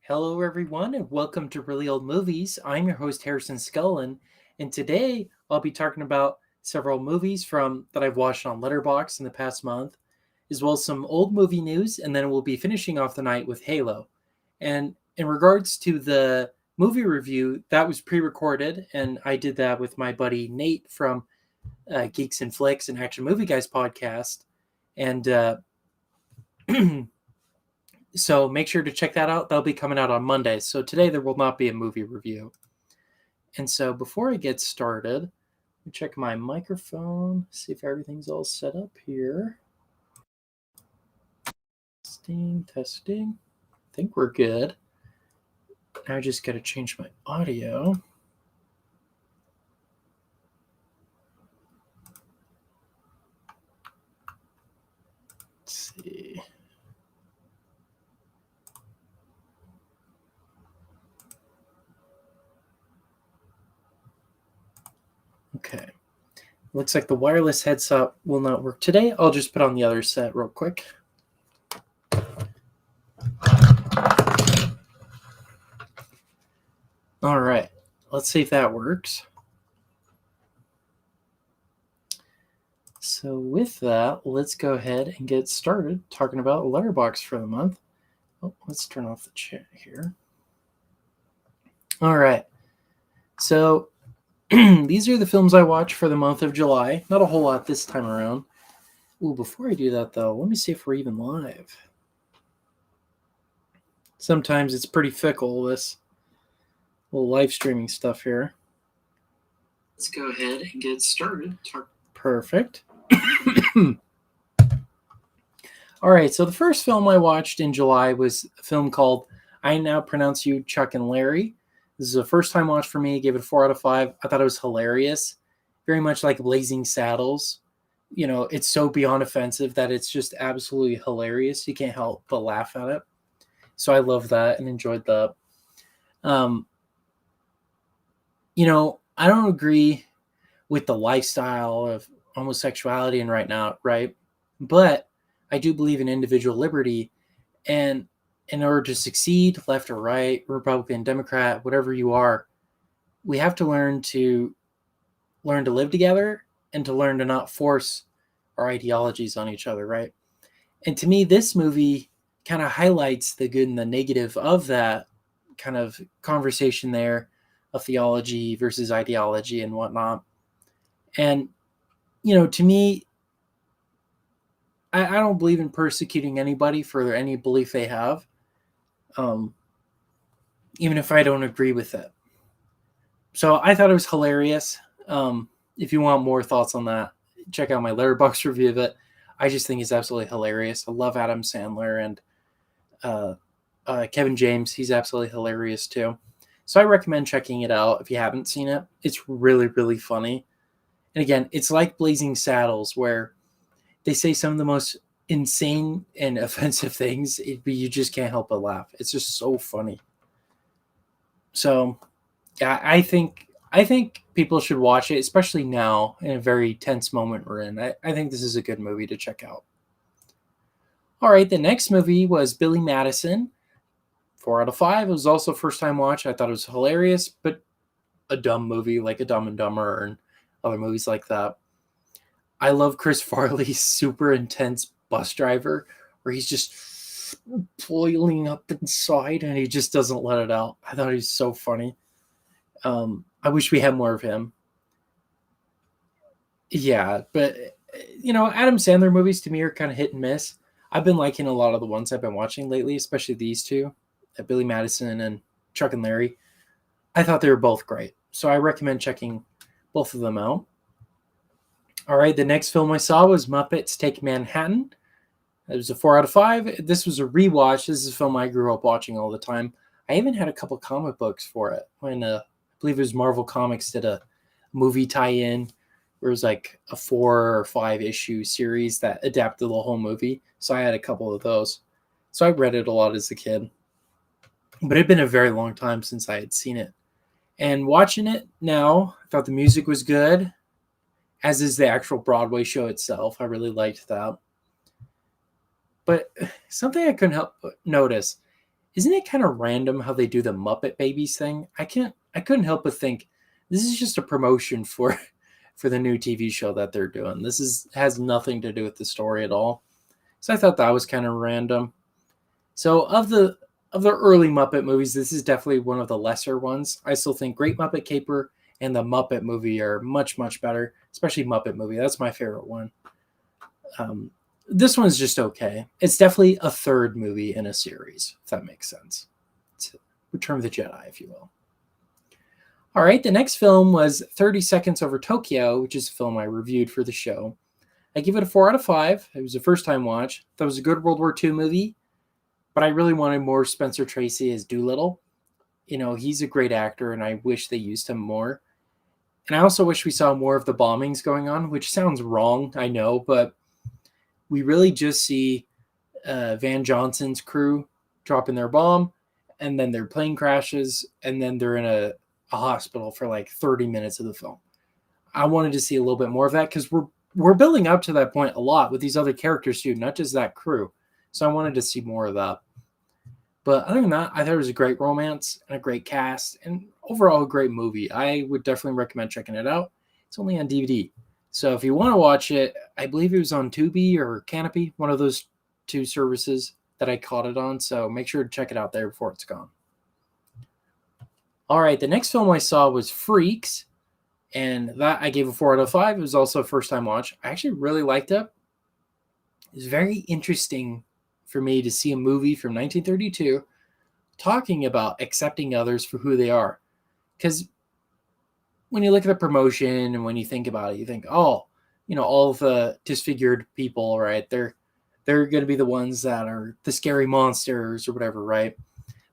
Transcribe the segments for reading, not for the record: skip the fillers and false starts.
Hello, everyone, and welcome to Really Old Movies. I'm your host, Harrison Scullin, and today I'll be talking about several movies from that I've watched on Letterboxd in the past month, as well as some old movie news, and then we'll be finishing off the night with Halo. And in regards to the movie review, that was pre-recorded, and I did that with my buddy Nate from Geeks and Flicks and Action Movie Guys podcast, and so make sure to check that out. That'll be coming out on Monday. So today there will not be a movie review. And so before I get started, let me check my microphone, see if everything's all set up here. Testing. I think we're good. Now I just got to change my audio. Let's see. Okay. Looks like the wireless headset will not work today. I'll just put on the other set real quick. All right. Let's see if that works. So with that, let's go ahead and get started talking about Letterboxd for the month. Oh, let's turn off the chat here. All right. So these are the films I watched for the month of July. Not a whole lot this time around. Ooh, before I do that, though, let me see if we're even live. Sometimes it's pretty fickle, this little live streaming stuff here. Let's go ahead and get started. Perfect. All right, so the first film I watched in July was a film called I Now Pronounce You Chuck and Larry. This is a first-time watch for me. I gave it a 4 out of 5. I thought it was hilarious. Very much like Blazing Saddles. You know, it's so beyond offensive that it's just absolutely hilarious. You can't help but laugh at it. So I love that and enjoyed that. You know, I don't agree with the lifestyle of homosexuality and right now, right? But I do believe in individual liberty. And in order to succeed, left or right, Republican, Democrat, whatever you are, we have to learn to live together and to learn to not force our ideologies on each other, right? And to me, this movie kind of highlights the good and the negative of that kind of conversation there of theology versus ideology and whatnot. And, you know, to me, I don't believe in persecuting anybody for any belief they have. Even if I don't agree with it. So I thought it was hilarious. If you want more thoughts on that, check out my Letterboxd review of it. I just think it's absolutely hilarious. I love Adam Sandler and Kevin James. He's absolutely hilarious too. So I recommend checking it out if you haven't seen it. It's really, really funny. And again, it's like Blazing Saddles where they say some of the most insane and offensive things, but you just can't help but laugh. It's just so funny. So, yeah, I think people should watch it, especially now in a very tense moment we're in. I think this is a good movie to check out. All right, the next movie was Billy Madison. 4 out of 5. It was also first time watch. I thought it was hilarious, but a dumb movie like a Dumb and Dumber and other movies like that. I love Chris Farley's super intense bus driver where he's just boiling up inside and he just doesn't let it out. I thought he was so funny. I wish we had more of him. Yeah, but you know, Adam Sandler movies to me are kind of hit and miss. I've been liking a lot of the ones I've been watching lately, especially these two, Billy Madison and Chuck and Larry. I thought they were both great. So I recommend checking both of them out. All right, the next film I saw was Muppets Take Manhattan. It was a 4 out of 5. This was a rewatch. This is a film I grew up watching all the time. I even had a couple comic books for it. When I believe it was Marvel Comics did a movie tie-in. There was like a 4 or 5 issue series that adapted the whole movie. So I had a couple of those. So I read it a lot as a kid. But it had been a very long time since I had seen it. And watching it now, I thought the music was good, as is the actual Broadway show itself. I really liked that. But something I couldn't help but notice isn't it kind of random how they do the Muppet Babies thing? I couldn't help but think this is just a promotion for for the new TV show that they're doing. Has nothing to do with the story at all. So I thought that was kind of random. So of the early Muppet movies, this is definitely one of the lesser ones. I still think Great Muppet Caper and the Muppet Movie are much better, especially Muppet Movie. That's my favorite one. Um, this one's just okay. It's definitely a third movie in a series, if that makes sense. It's Return of the Jedi, if you will. All right, the next film was 30 Seconds Over Tokyo, which is a film I reviewed for the show. I give it a 4 out of 5. It was a first time watch. That was a good World War II movie, but I really wanted more Spencer Tracy as Doolittle. You know, he's a great actor, and I wish they used him more. And I also wish we saw more of the bombings going on, which sounds wrong, I know, but we really just see Van Johnson's crew dropping their bomb, and then their plane crashes, and then they're in a hospital for like 30 minutes of the film. I wanted to see a little bit more of that because we're building up to that point a lot with these other characters too, not just that crew. So I wanted to see more of that. But other than that, I thought it was a great romance and a great cast and overall a great movie. I would definitely recommend checking it out. It's only on DVD. So if you want to watch it, I believe it was on Tubi or Canopy, one of those two services that I caught it on. So make sure to check it out there before it's gone. All right, the next film I saw was Freaks, and that I gave a 4 out of 5. It was also a first time watch. I actually really liked it. It was very interesting for me to see a movie from 1932 talking about accepting others for who they are. Because when you look at the promotion and when you think about it, you think, oh, you know, all of the disfigured people, right? They're going to be the ones that are the scary monsters or whatever, right?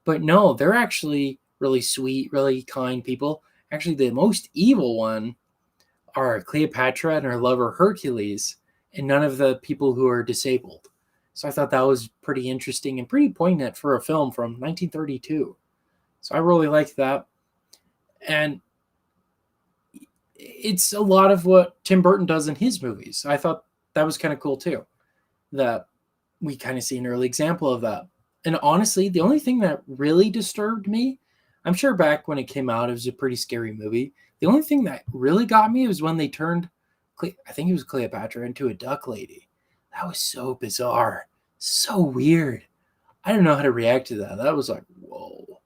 But no, they're actually really sweet, really kind people. Actually, the most evil one are Cleopatra and her lover Hercules, and none of the people who are disabled. So I thought that was pretty interesting and pretty poignant for a film from 1932. So I really liked that. And it's a lot of what Tim Burton does in his movies. I thought that was kind of cool too, that we kind of see an early example of that. And honestly, the only thing that really disturbed me, I'm sure back when it came out, it was a pretty scary movie. The only thing that really got me was when they turned, I think it was Cleopatra, into a duck lady. That was so bizarre, so weird. I don't know how to react to that. That was like, whoa.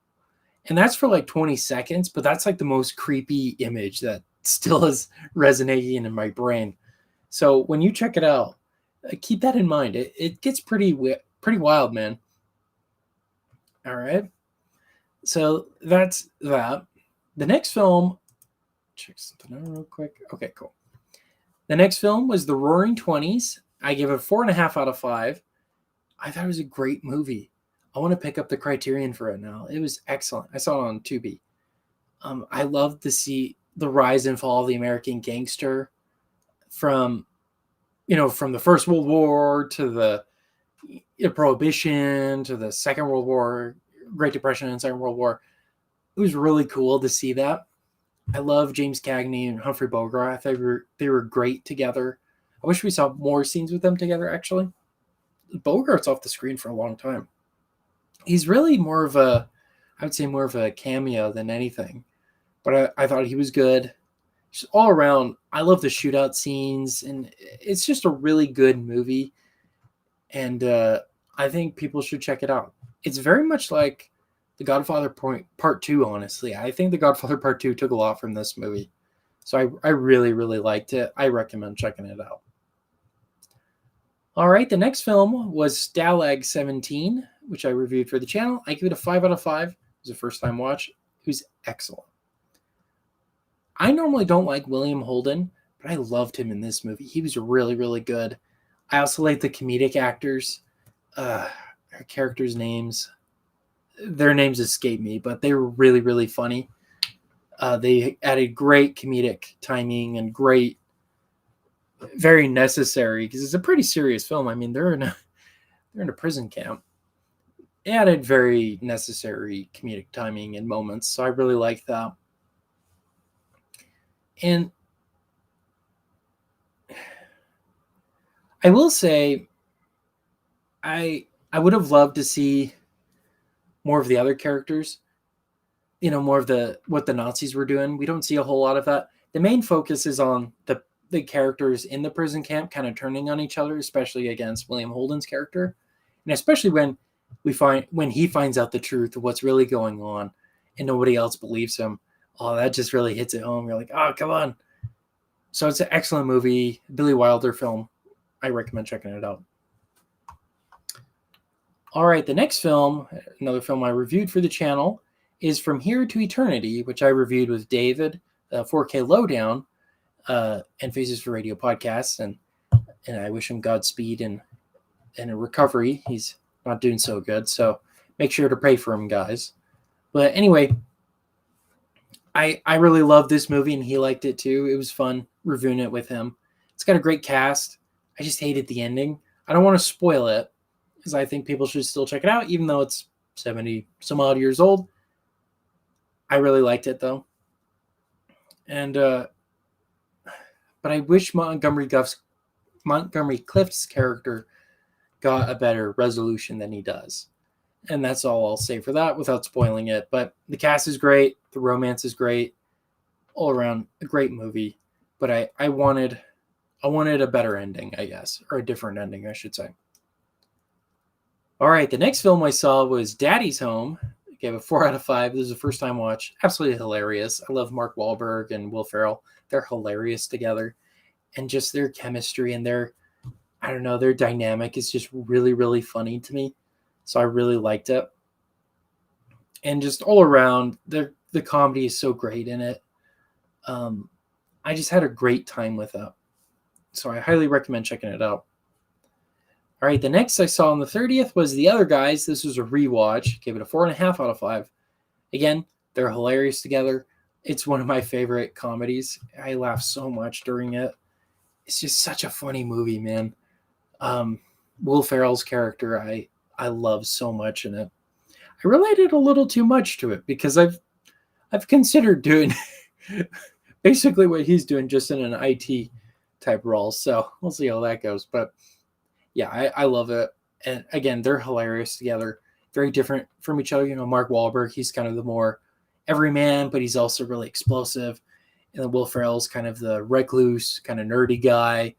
And that's for like 20 seconds, but that's like the most creepy image that still is resonating in my brain. So when you check it out, keep that in mind. It gets pretty wild, man. All right. So that's that. The next film, check something out real quick. Okay, cool. The next film was The Roaring Twenties. I give it 4.5 out of 5. I thought it was a great movie. I want to pick up the Criterion for it now. It was excellent. I saw it on Tubi. I loved to see the rise and fall of the American gangster from the First World War to the Prohibition to the Second World War, Great Depression and Second World War. It was really cool to see that. I love James Cagney and Humphrey Bogart. I thought they were great together. I wish we saw more scenes with them together, actually. Bogart's off the screen for a long time. He's really more of a cameo than anything. But I thought he was good. Just all around, I love the shootout scenes, and it's just a really good movie. And I think people should check it out. It's very much like The Godfather Part 2, honestly. I think The Godfather Part 2 took a lot from this movie. So I really, really liked it. I recommend checking it out. All right, the next film was Stalag 17, which I reviewed for the channel. I give it a 5 out of 5. It was a first-time watch. It was excellent. I normally don't like William Holden, but I loved him in this movie. He was really, really good. I also like the comedic actors. Their characters' names. Their names escape me, but they were really, really funny. They added great comedic timing and very necessary, because it's a pretty serious film. I mean, they're in a prison camp. It added very necessary comedic timing and moments, so I really like that. And I will say, I would have loved to see more of the other characters, more of what the Nazis were doing. We don't see a whole lot of that. The main focus is on the characters in the prison camp kind of turning on each other, especially against William Holden's character. And especially when he finds out the truth of what's really going on and nobody else believes him. Oh, that just really hits it home. You're like, oh, come on. So it's an excellent movie, Billy Wilder film. I recommend checking it out. All right, the next film, another film I reviewed for the channel, is From Here to Eternity, which I reviewed with David, 4K Lowdown, and Faces for Radio podcasts, and I wish him Godspeed and a recovery. He's not doing so good, so make sure to pray for him, guys. But anyway, I really loved this movie, and he liked it too. It was fun reviewing it with him. It's got a great cast. I just hated the ending. I don't want to spoil it, because I think people should still check it out, even though it's 70 some odd years old. I really liked it though. And but I wish Montgomery Clift's character got a better resolution than he does. And that's all I'll say for that without spoiling it. But the cast is great. The romance is great. All around a great movie. But I wanted a better ending, I guess. Or a different ending, I should say. All right, the next film I saw was Daddy's Home. I gave it 4 out of 5. This is a first time watch. Absolutely hilarious. I love Mark Wahlberg and Will Ferrell. They're hilarious together. And just their chemistry and their dynamic is just really, really funny to me. So I really liked it. And just all around, the comedy is so great in it. I just had a great time with it. So I highly recommend checking it out. All right, the next I saw on the 30th was The Other Guys. This was a rewatch. Gave it a 4.5 out of 5. Again, they're hilarious together. It's one of my favorite comedies. I laugh so much during it. It's just such a funny movie, man. Will Ferrell's character, I love so much in it. I related a little too much to it because I've considered doing basically what he's doing, just in an IT type role. So we'll see how that goes. But yeah, I love it. And again, they're hilarious together. Very different from each other. Mark Wahlberg, he's kind of the more everyman, but he's also really explosive. And then Will Ferrell's kind of the recluse, kind of nerdy guy.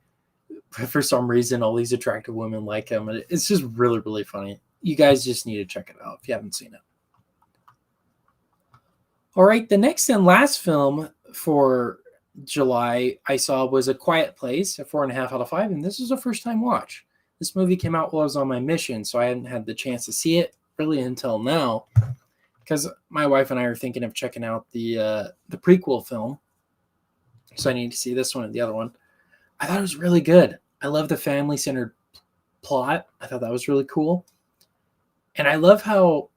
For some reason, all these attractive women like him. And it's just really, really funny. You guys just need to check it out if you haven't seen it. All right, the next and last film for July I saw was A Quiet Place, a 4.5 out of 5. And this is a first-time watch. This movie came out while I was on my mission, so I hadn't had the chance to see it really until now, because my wife and I are thinking of checking out the prequel film. So I need to see this one and the other one. I thought it was really good. I love the family-centered plot. I thought that was really cool. And I love how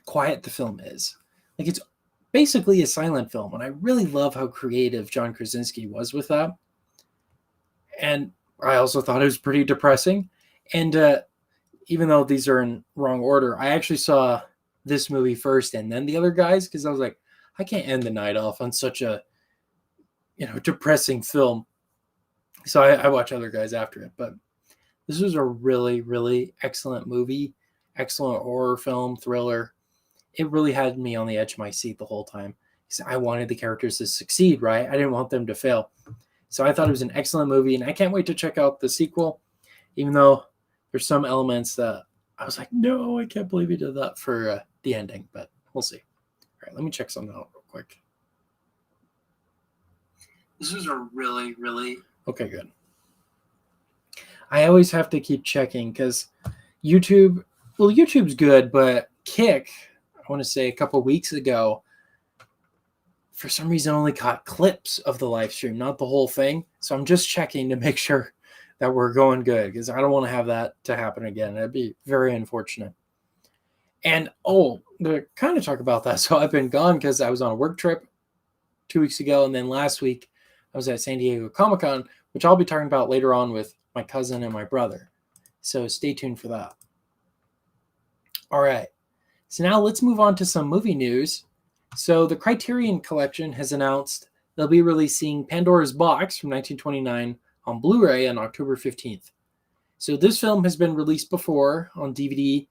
quiet the film is. Like, it's basically a silent film, and I really love how creative John Krasinski was with that. And I also thought it was pretty depressing. And even though these are in wrong order, I actually saw this movie first and then The Other Guys, because I was like, I can't end the night off on such a depressing film. So I watch Other Guys after it. But this was a really, really excellent movie, excellent horror film, thriller. It really had me on the edge of my seat the whole time. I wanted the characters to succeed, right? I didn't want them to fail. So I thought it was an excellent movie, and I can't wait to check out the sequel, even though there's some elements that I was like, no, I can't believe he did that for the ending, but we'll see. All right, let me check something out real quick. This was a really, really... Okay, good. I always have to keep checking because YouTube's good, but Kick, I want to say a couple weeks ago, for some reason only caught clips of the live stream, not the whole thing. So I'm just checking to make sure that we're going good, because I don't want to have that to happen again. That'd be very unfortunate. And to kind of talk about that, so I've been gone because I was on a work trip 2 weeks ago, and then last week I was at San Diego Comic-Con, which I'll be talking about later on with my cousin and my brother. So stay tuned for that. All right. So now let's move on to some movie news. So the Criterion Collection has announced they'll be releasing Pandora's Box from 1929 on Blu-ray on October 15th. So this film has been released before on DVD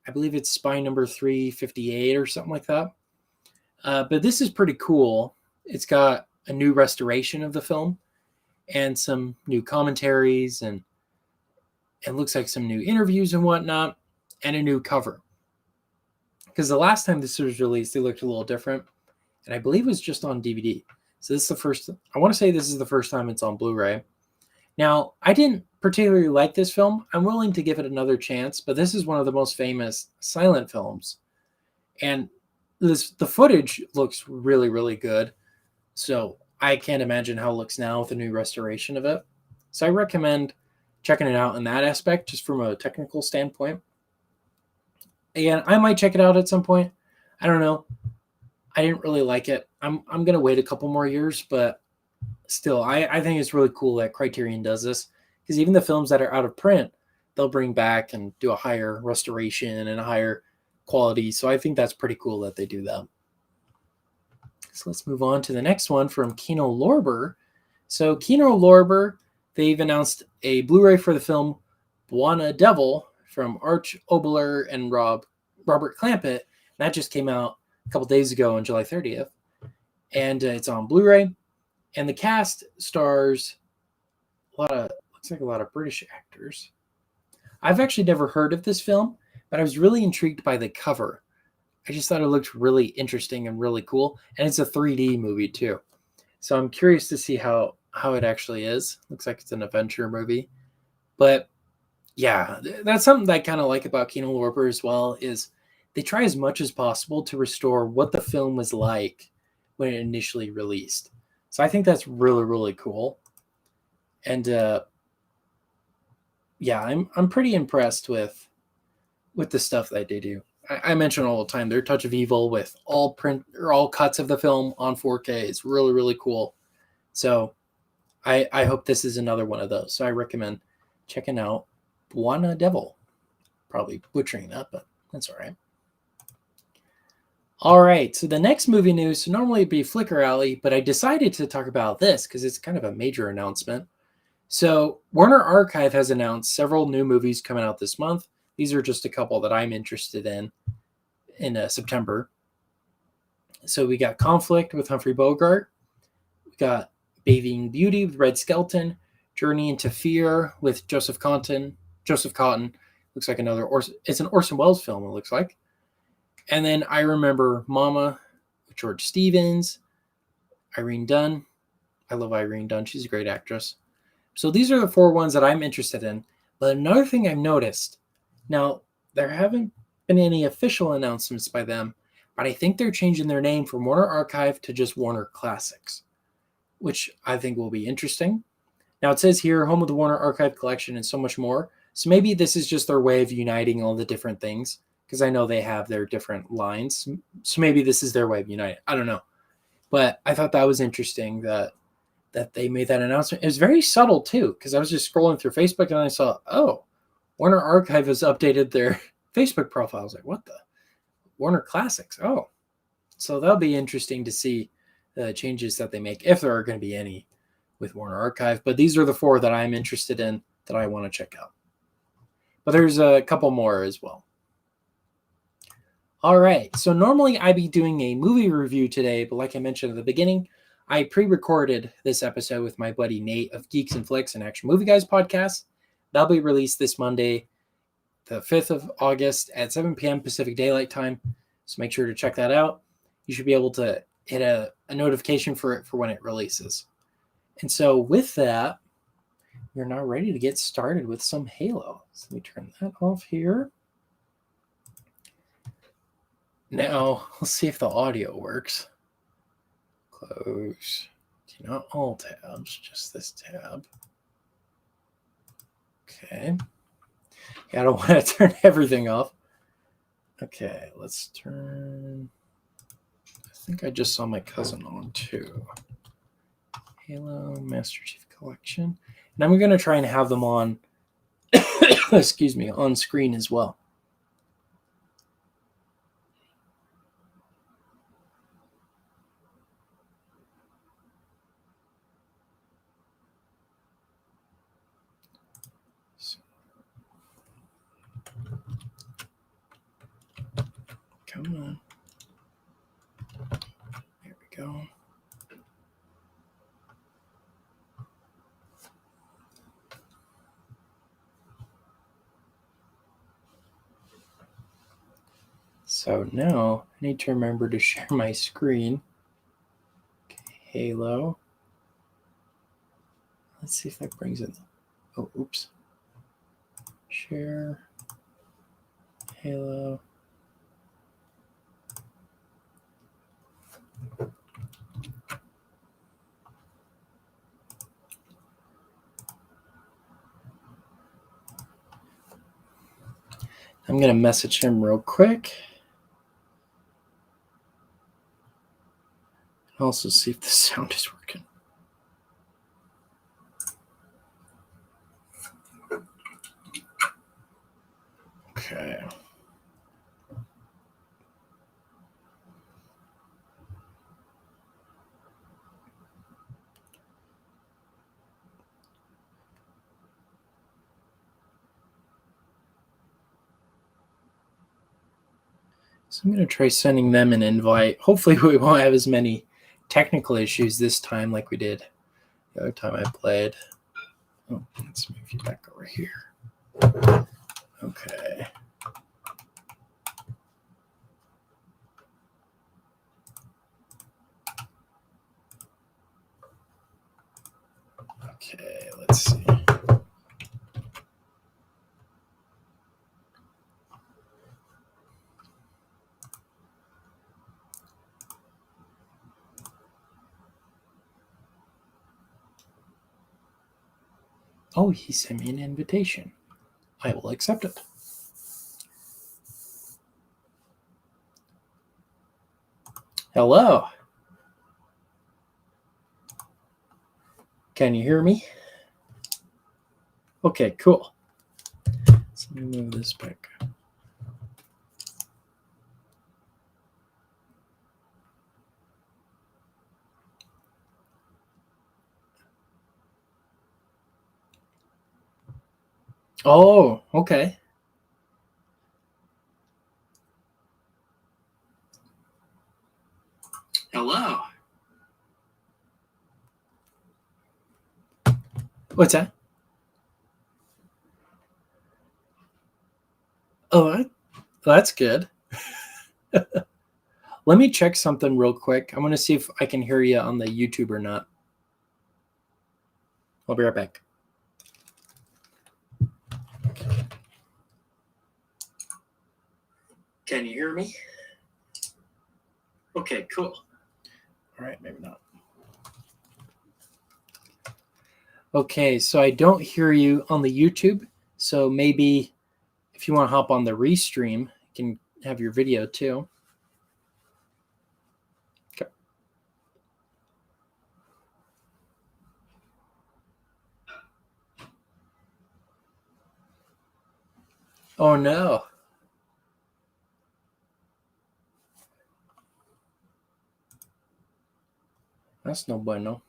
I believe it's spy number 358 or something like that. But this is pretty cool. It's got a new restoration of the film and some new commentaries, and it looks like some new interviews and whatnot, and a new cover. Because the last time this was released, they looked a little different, and I believe it was just on DVD. So this is the first. I want to say this is the first time it's on Blu-ray. Now, I didn't particularly like this film. I'm willing to give it another chance, but this is one of the most famous silent films, and the footage looks really, really good. So I can't imagine how it looks now with a new restoration of it. So I recommend checking it out in that aspect, just from a technical standpoint. Again, I might check it out at some point. I don't know. I didn't really like it. I'm gonna wait a couple more years, but still, I think it's really cool that Criterion does this, because even the films that are out of print, they'll bring back and do a higher restoration and a higher quality. So I think that's pretty cool that they do that. So let's move on to the next one from Kino Lorber. So Kino Lorber, they've announced a Blu-ray for the film Buona Devil from Arch Oboler and Robert Clampett. That just came out a couple days ago on July 30th. And it's on Blu-ray. And the cast stars looks like a lot of British actors. I've actually never heard of this film, but I was really intrigued by the cover. I just thought it looked really interesting and really cool. And it's a 3D movie too. So I'm curious to see how it actually is. Looks like it's an adventure movie. But yeah, that's something that I kind of like about Kino Lorber as well, is they try as much as possible to restore what the film was like when it initially released. So I think that's really, really cool. And yeah, I'm pretty impressed with the stuff that they do. I mention all the time their Touch of Evil with all print or all cuts of the film on 4K. It's really, really cool. So I hope this is another one of those. So I recommend checking out Buona Devil. Probably butchering that, but that's all right. All right, so the next movie news, so normally it'd be Flickr Alley, but I decided to talk about this because it's kind of a major announcement. So Warner Archive has announced several new movies coming out this month. These are just a couple that I'm interested in September. So we got Conflict with Humphrey Bogart. We got Bathing Beauty with Red Skelton. Journey into Fear with Joseph Cotton. Looks like it's an Orson Welles film, it looks like. And then I Remember Mama with George Stevens. Irene Dunn. I love Irene Dunn. She's a great actress. So these are the 4 ones that I'm interested in. But another thing I've noticed, now there haven't been any official announcements by them, but I think they're changing their name from Warner Archive to just Warner Classics, which I think will be interesting. Now it says here, home of the Warner Archive Collection and so much more. So maybe this is just their way of uniting all the different things, because I know they have their different lines. So maybe this is their way of uniting. I don't know. But I thought that was interesting that they made that announcement. It was very subtle too, because I was just scrolling through Facebook and I saw, oh, Warner Archive has updated their Facebook profile. I was like, what the? Warner Classics. Oh. So that'll be interesting to see the changes that they make, if there are going to be any with Warner Archive. But these are the 4 that I'm interested in that I want to check out. But there's a couple more as well. All right. So normally I'd be doing a movie review today, but like I mentioned at the beginning, I pre-recorded this episode with my buddy Nate of Geeks and Flicks and Action Movie Guys podcast. That'll be released this Monday, the 5th of August at 7 p.m. Pacific Daylight Time. So make sure to check that out. You should be able to hit a notification for it for when it releases. And so with that, we're now ready to get started with some Halo. So let me turn that off here. Now, let's see if the audio works. Close. Not all tabs, just this tab. Okay. Yeah, I don't want to turn everything off. Okay, let's turn... I think I just saw my cousin on too. Halo Masterchief Collection. And I'm going to try and have them on, excuse me, on screen as well. Come on. There we go. So now I need to remember to share my screen. Okay, Halo. Let's see if that brings it. Oh, oops. Share. Halo. I'm going to message him real quick. Also see if the sound is working. Okay. So I'm going to try sending them an invite. Hopefully we won't have as many technical issues this time like we did the other time I played. Oh, let's move you back over here. Okay. Okay, let's see. Oh, he sent me an invitation. I will accept it. Hello. Can you hear me? Okay, cool. So let me move this back. Oh, okay. Hello. What's that? Oh, that's good. Let me check something real quick. I'm going to see if I can hear you on the YouTube or not. I'll be right back. Can you hear me? Okay, cool. All right, maybe not. Okay, so I don't hear you on the YouTube. So maybe if you want to hop on the restream, you can have your video too. Okay. Oh no. That's no bueno.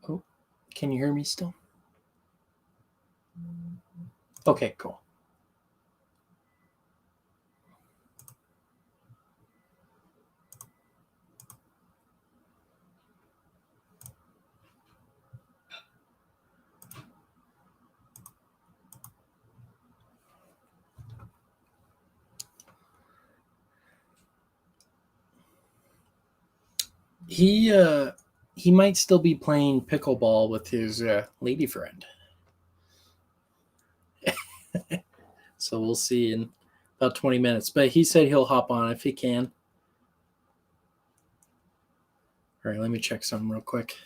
Oh, can you hear me still? Okay, cool. He might still be playing pickleball with his lady friend. So we'll see in about 20 minutes. But he said he'll hop on if he can. All right, let me check something real quick.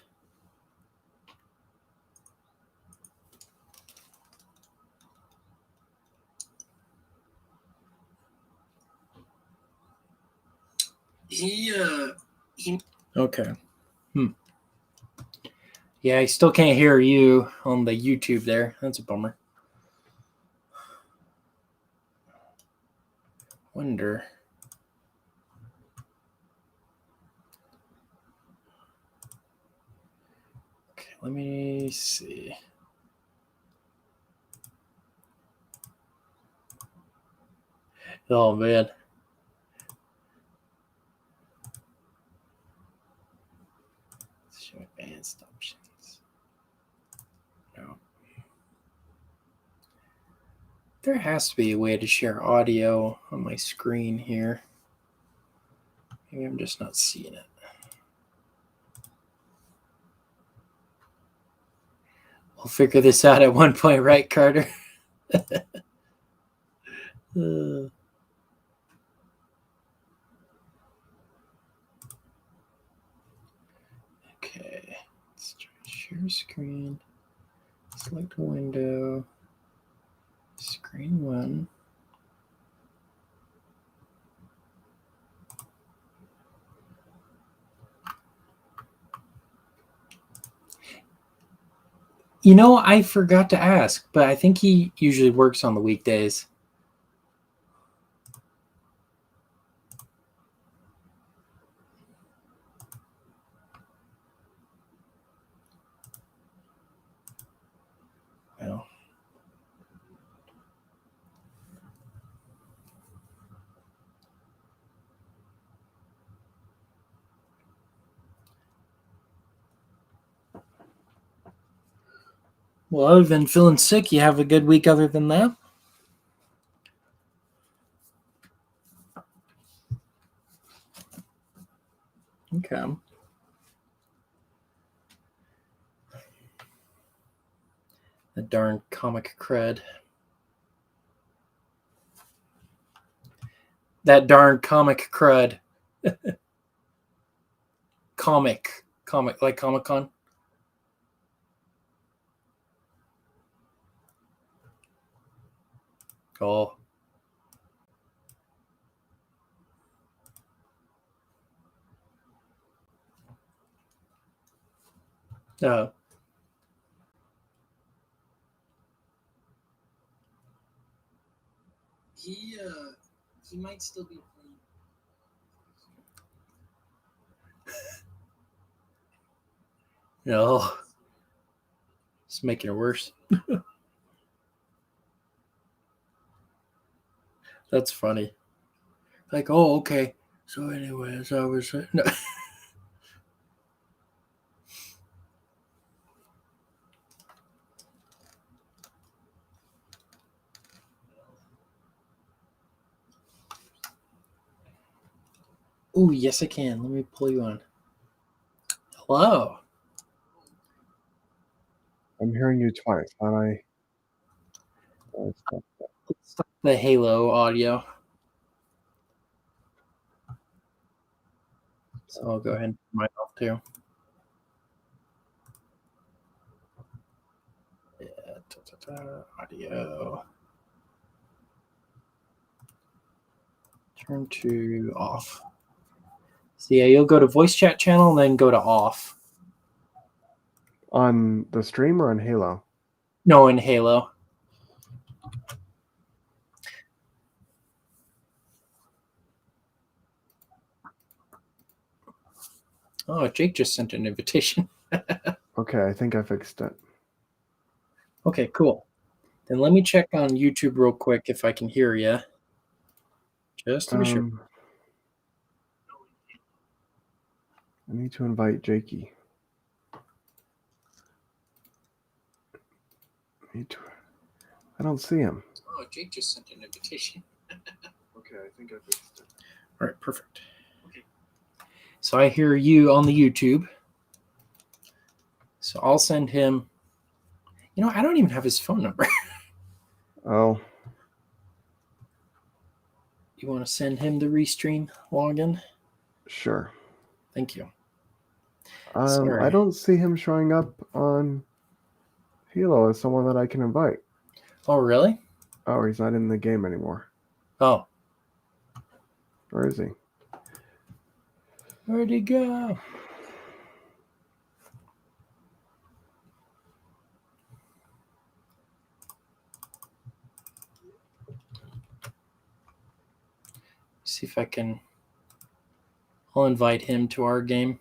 Okay. Yeah, I still can't hear you on the YouTube there. That's a bummer. Wonder. let me see. Oh, man. Show advanced options. No. There has to be a way to share audio on my screen here. Maybe I'm just not seeing it. We'll figure this out at one point, right, Carter? Okay, let's try to share screen. Select a window. Screen 1. You know, I forgot to ask, but I think he usually works on the weekdays. Well, other than feeling sick, you have a good week other than that? Okay. The darn comic cred. That darn comic crud. Comic, like Comic-Con. Oh. Uh, he might still be playing. No. It's making it worse. That's funny. Like, oh, okay. So anyways, I was no. Oh, yes, I can. Let me pull you on. Hello. I'm hearing you twice. How do I? Let's stop the Halo audio. So I'll go ahead and turn mine off too. Yeah, audio. Turn to off. So yeah, you'll go to voice chat channel and then go to off. On the stream or on Halo? No, in Halo. Oh, Jake just sent an invitation. Okay, I think I fixed it. Okay, cool. Then let me check on YouTube real quick if I can hear you. Just to be sure. I need to invite Jakey. I don't see him. Oh, Jake just sent an invitation. Okay, I think I fixed it. All right, perfect. Okay. So I hear you on the YouTube. So I'll send him. You know, I don't even have his phone number. Oh. You want to send him the restream login? Sure. Thank you. Sorry. I don't see him showing up on Halo as someone that I can invite. Oh, really? Oh, he's not in the game anymore. Oh. Where is he? Where'd he go? See if I can. I'll invite him to our game.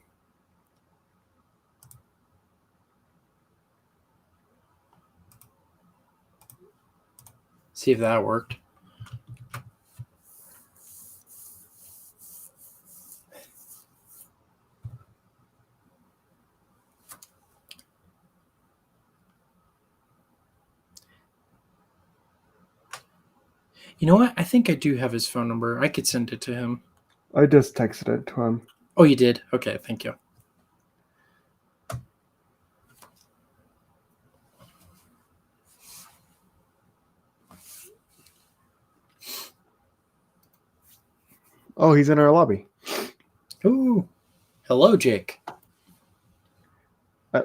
See if that worked. You know what? I think I do have his phone number. I could send it to him. I just texted it to him. Oh, you did? Okay, thank you. Oh, he's in our lobby. Ooh. Hello, Jake.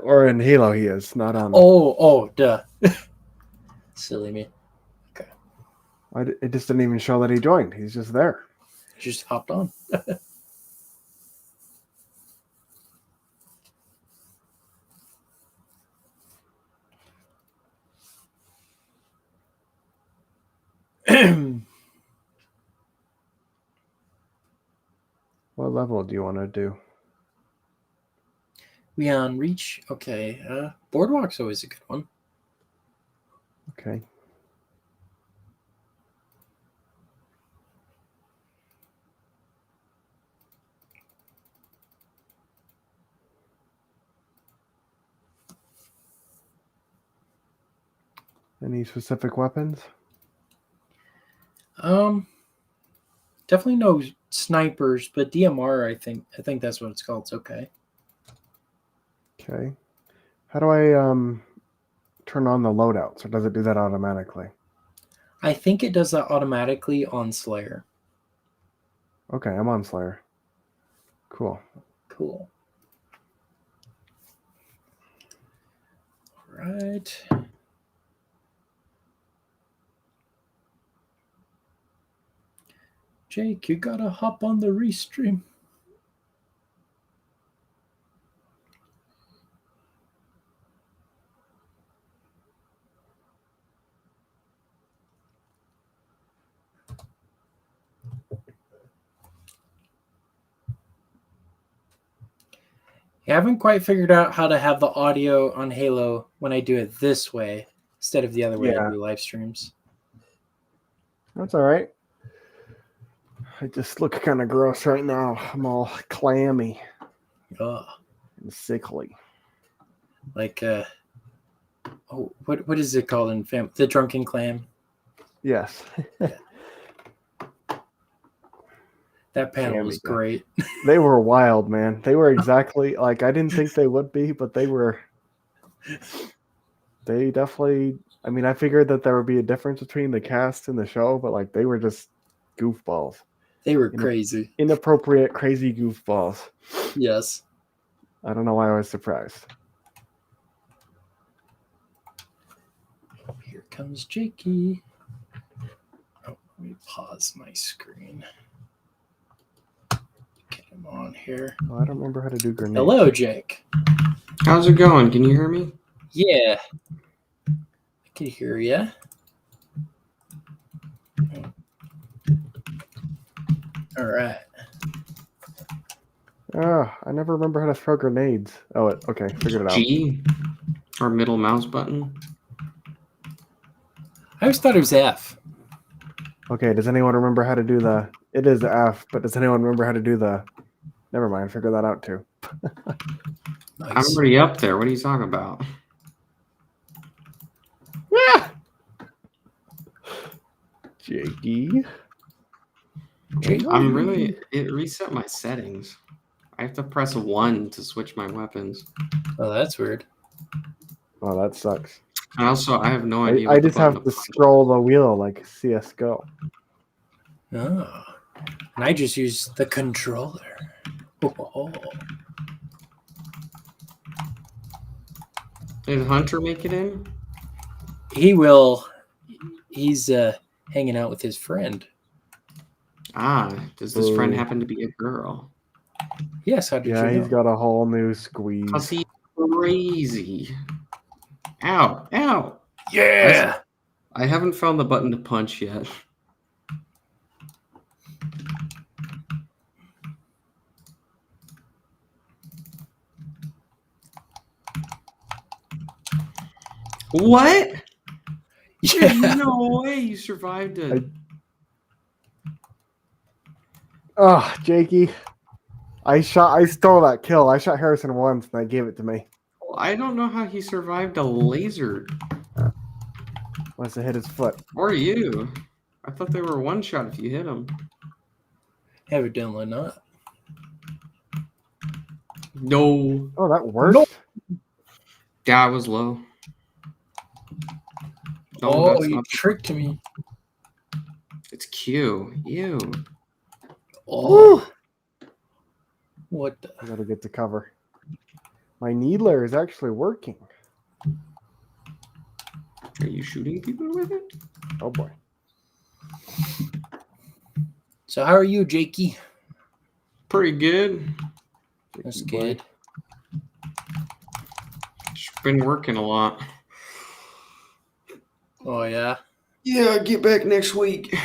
Or in Halo he is, not on... Oh, duh. Silly me. Okay. It just didn't even show that he joined. He's just there. He just hopped on. What level do you want to do? We on Reach? Okay. Boardwalk's always a good one. Okay. Any specific weapons? Definitely no snipers, but DMR. I think that's what it's called. It's okay. Okay. How do I turn on the loadouts, or does it do that automatically? I think it does that automatically on Slayer. Okay, I'm on Slayer. Cool. Cool. All right. Jake, you gotta hop on the restream. I haven't quite figured out how to have the audio on Halo when I do it this way instead of the other way I do live streams. That's all right. I just look kind of gross right now. I'm all clammy. Ugh. And sickly. Like, what is it called in the drunken clam? Yes. Yeah. That panel was great. They were wild, man. They were exactly like I didn't think they would be, but they were. They definitely. I mean, I figured that there would be a difference between the cast and the show, but like they were just goofballs. They were crazy. Inappropriate, crazy goofballs. Yes. I don't know why I was surprised. Here comes Jakey. Oh, let me pause my screen. Get him on here. Oh, I don't remember how to do grenades. Hello, Jake. How's it going? Can you hear me? Yeah. I can hear you. All right. I never remember how to throw grenades. Oh, okay. Figured it out. G or middle mouse button? I always thought it was F. Okay, does anyone remember how to do the... It is F, but does anyone remember how to do the... Never mind, figure that out too. Nice. I'm already up there. What are you talking about? Yeah. Jakey. I'm really... It reset my settings. I have to press 1 to switch my weapons. Oh, that's weird. Oh, that sucks. And also, I have no idea. I just have to scroll the wheel like CSGO. Oh. And I just use the controller. Oh. Did Hunter make it in? He will. He's hanging out with his friend. Does this friend happen to be a girl? Yes, how did you know? Yeah, he's got a whole new squeeze. Because he's crazy. Ow, ow. Yeah. I haven't found the button to punch yet. What? There's Yeah. no way you survived it. Oh, Jakey. I stole that kill. I shot Harrison once and they gave it to me. I don't know how he survived a laser. Once it hit his foot. Or you. I thought they were one shot if you hit them. Evidently not. No. Oh, that worked? No. Yeah, I was low. No, Oh, that's you not. tricked me. It's Q. Ew. Oh. Woo! What the? I gotta get to cover. My needler is actually working. Are you shooting people with it? Oh boy. So how are you, Jakey? Pretty good. That's Boy. good. Just been working a lot. Oh yeah. Yeah, get back next week.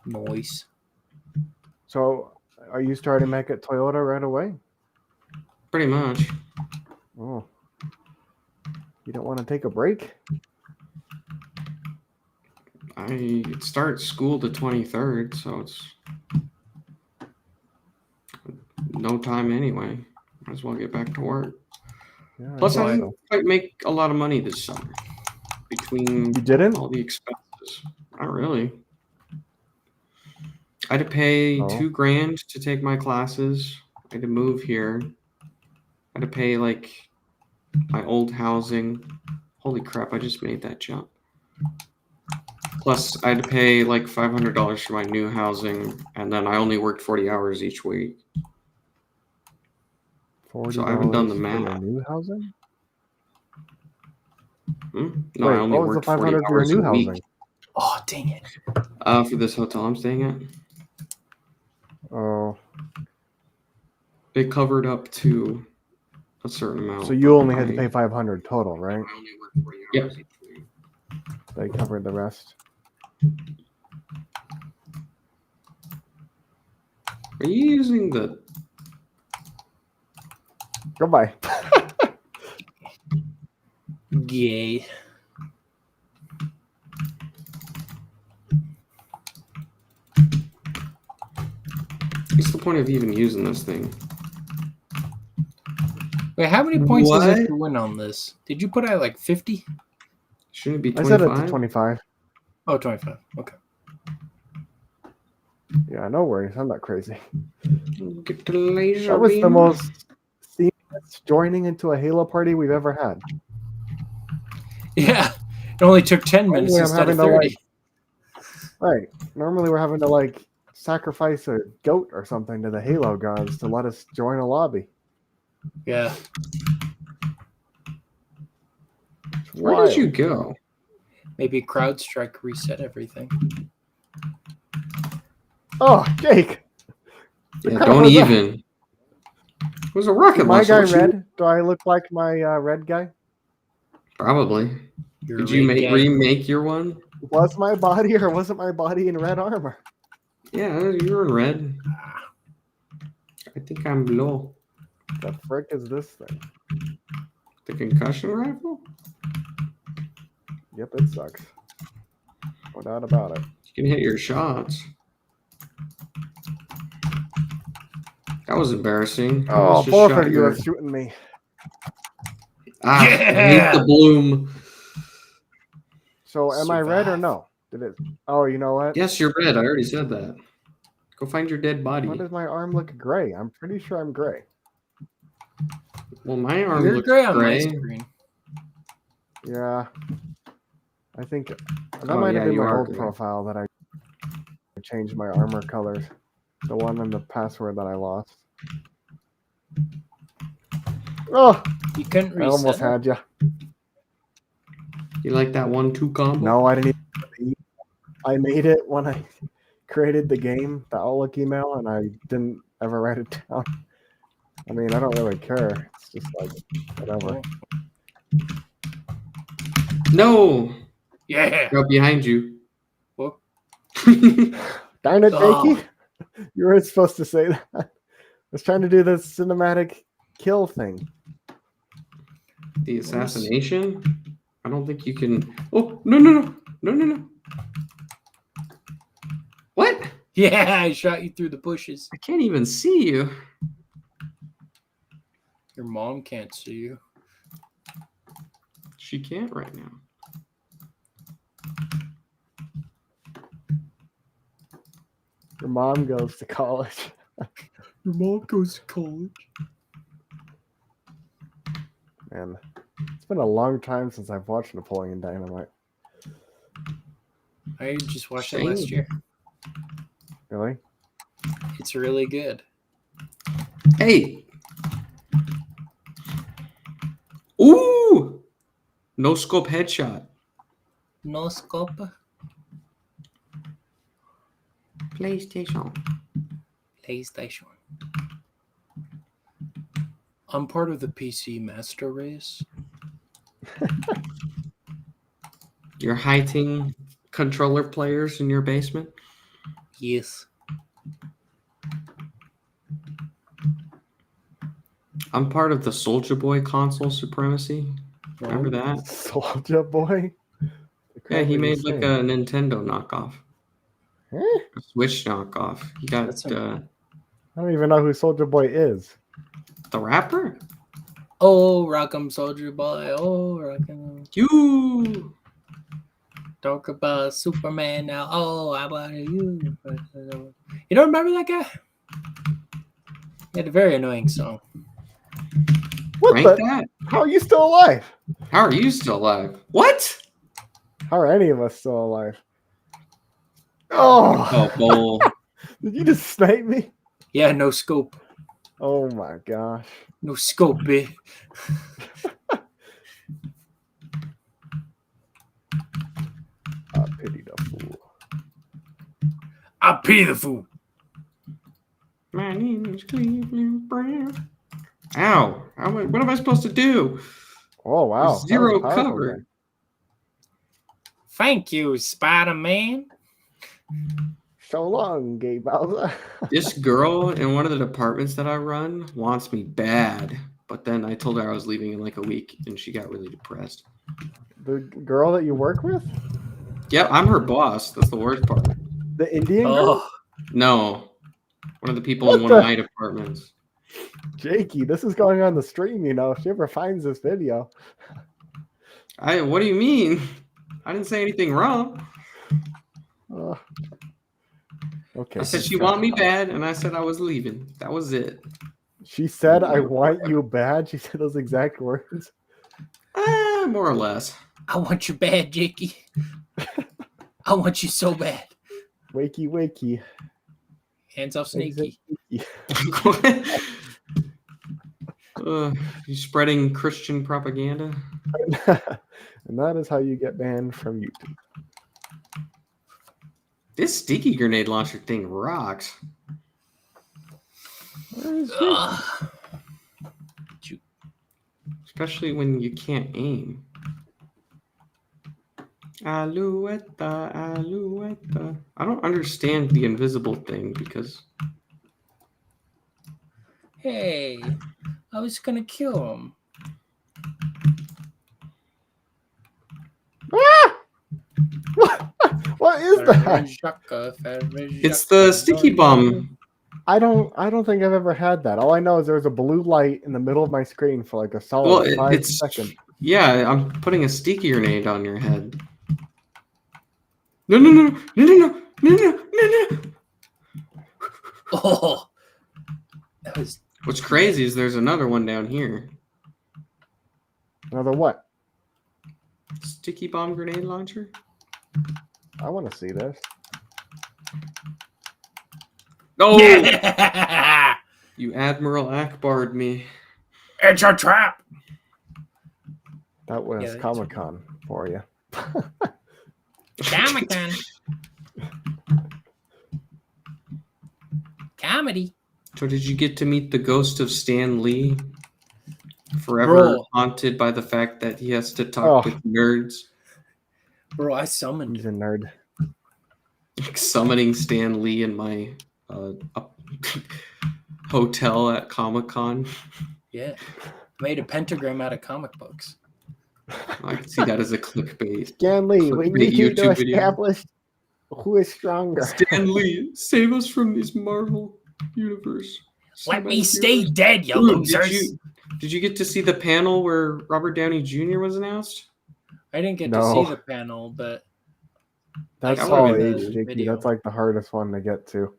Noise. So, are you starting back at Toyota right away? Pretty much. Oh. You don't want to take a break? I start school the 23rd, so it's no time anyway. Might as well get back to work. Yeah, Plus, I I didn't quite make a lot of money this summer between You didn't? all the expenses. Not really. I had to pay Oh. $2,000 to take my classes. I had to move here. I had to pay like my old housing. Holy crap! I just made that jump. Plus, I had to pay like $500 for my new housing, and then I only worked 40 hours each week. $40 I haven't done the for your math. new housing? No, Wait, I only what was the worked 40 $500 for your hours a new week. housing? Oh dang it. For this hotel I'm staying at. Oh, It covered up to a certain amount. so you only had to pay $500 total, right? I only worked 40 hours each week. They covered the rest. Are you using the... Goodbye. Gay. What's the point of even using this thing? Wait, how many points does it What? to win on this? Did you put out like 50? Shouldn't it be I set it 25? to 25. Oh, 25. Okay. Yeah, no worries. I'm not crazy. Get the laser That was the beam. most seamless joining into a Halo party we've ever had. Yeah. It only took 10 minutes Normally I'm instead of having to 30. Right. Normally we're having to sacrifice a goat or something to the Halo gods to let us join a lobby. Yeah. It's Where wild. did you go? Maybe CrowdStrike reset everything. Oh, Jake. Yeah, crap don't was that? even. It was a rocket Is my launcher. guy What you- red? Do I look like my red guy? Probably. You're Did a you red guy. remake your one? Was my body or wasn't my body in red armor? Yeah, you were in red. I think I'm low. The frick is this thing? The concussion rifle? Yep, it sucks. No doubt about it. You can hit your shots. That was embarrassing. I Oh, almost just both shot of you your... are shooting me. I hate the bloom. So am I red or Survive. no? Did it? Oh, you know what? Yes, you're red. I already said that. Go find your dead body. Why does my arm look gray? I'm pretty sure I'm gray. Well, my arm You're looks gray on my gray. screen. Yeah. I think that Oh, might yeah, have been you my are old gray. profile that I changed my armor colors. The one and the password that I lost. Oh, You couldn't I almost reset it? had you. You like that 1-2 combo? No, I didn't even. I made it when I created the game, the Outlook email, and I didn't ever write it down. I mean, I don't really care. It's just whatever. No! Yeah. Right behind you. Whoop. Darn it, Oh. Jakey. You weren't supposed to say that. I was trying to do the cinematic kill thing. The assassination? I don't think you can. Oh, no. What? Yeah, I shot you through the bushes. I can't even see you. Your mom can't see you. She can't right now. Your mom goes to college. Your mom goes to college. Man, it's been a long time since I've watched Napoleon Dynamite. I just watched it Same. last year. Really? It's really good. Hey. Ooh. No scope headshot. No scope. PlayStation. I'm part of the PC master race. You're hiding controller players in your basement? Yes. I'm part of the Soldier Boy console supremacy. Remember that? Soldier Boy? Yeah, he made like a a Nintendo knockoff. A Switch knockoff. He got I don't even know who Soldier Boy is. the rapper? Oh, Rock'em Soldier Boy. Oh, Rock'em. You. Talk about Superman now. Oh, how about you? You don't remember that guy? He had a very annoying song. What Rank the? that? How are you still alive? How are you still alive? What? How are any of us still alive? Oh, Bull. did you just snipe me? Yeah, no scope. Oh my gosh. No scope, eh? I pity the fool. I pity the fool. My name is Cleveland Brown. Ow. What am I supposed to do? Oh wow. There's zero That was a powerful cover. gun. Thank you, Spider-Man. So long, Gay Bowser. This girl in one of the departments that I run wants me bad. But then I told her I was leaving in like a week and she got really depressed. The girl that you work with? Yep, I'm her boss. That's the worst part. The Indian girl? Oh, No. One of the people What in one the- of my departments. Jakey, this is going on the stream, you know. If she ever finds this video. What do you mean? I didn't say anything wrong. Okay. I said she want me bad, and I said I was leaving. That was it. She said, I want you bad. She said those exact words. More or less. I want you bad, Jakey. I want you so bad. Wakey, wakey. Hands off, Snaky. You spreading Christian propaganda? And that is how you get banned from YouTube. This sticky grenade launcher thing rocks. Where is Jakey? Especially when you can't aim. Alouetta, alouetta. I don't understand the invisible thing because... Hey, I was gonna kill him. Ah! What is that? It's the sticky bomb. I don't think I've ever had that. All I know is there's a blue light in the middle of my screen for like a solid 5 seconds. Yeah, I'm putting a sticky grenade on your head. No. Oh, that was. What's crazy is there's another one down here. Another what? Sticky bomb grenade launcher? I want to see this. Oh! Yeah! You Admiral Akbar'd me. It's a trap. That was Yeah, Comic-Con for you. Comic-Con. Comedy. So did you get to meet the ghost of Stan Lee? Forever Bro. haunted by the fact that he has to talk with nerds. Bro, I summoned He's a nerd. Summoning Stan Lee in my hotel at Comic-Con. Yeah. Made a pentagram out of comic books. I can see that as a clickbait. Stan Lee, we Clickbait need to YouTube video. establish who is stronger. Stan Lee, save us from this Marvel universe. Let me Cinematic stay universe. dead, you Ooh, losers. did you get to see the panel where Robert Downey Jr. was announced? I didn't get to No. see the panel, but That's That all would've been age, cool. Jakey. Video. That's like the hardest one to get to.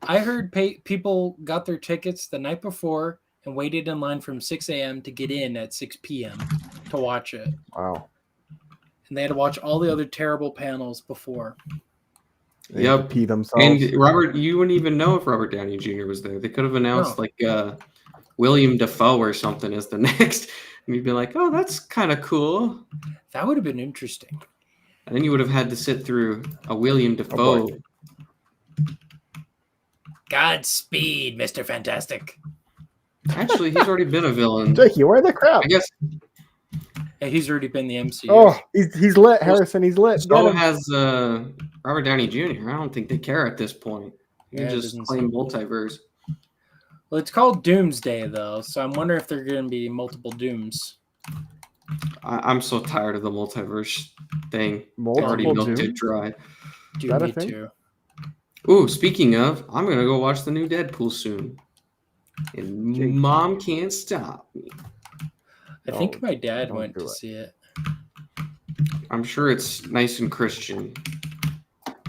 I heard people got their tickets the night before and waited in line from 6 a.m. to get in at 6 p.m. to watch it. Wow. And they had to watch all the other terrible panels before. They had to Yep. pee themselves. And Robert, you wouldn't even know if Robert Downey Jr. was there. They could have announced No. like William Dafoe or something as the next, and you'd be like, "Oh, that's kind of cool." That would have been interesting. And then you would have had to sit through a William Dafoe. boy. Godspeed, Mr. Fantastic. Actually, he's already been a villain. Jakey, where the crap? I guess Yeah, he's already been the MCU. Oh, he's lit, Harrison. He's lit. Get so him. has Robert Downey Jr. I don't think they care at this point. You Yeah, it just doesn't claim seem- multiverse. Well, it's called Doomsday, though, so I'm wondering if there are going to be multiple Dooms. I'm so tired of the multiverse thing. I Multiple already milked Dooms? it dry. Do that a me thing? too. Ooh, speaking of, I'm gonna go watch the new Deadpool soon. And Jake. Mom can't stop me. I think Don't- my dad don't went do to it. see it. I'm sure it's nice and Christian.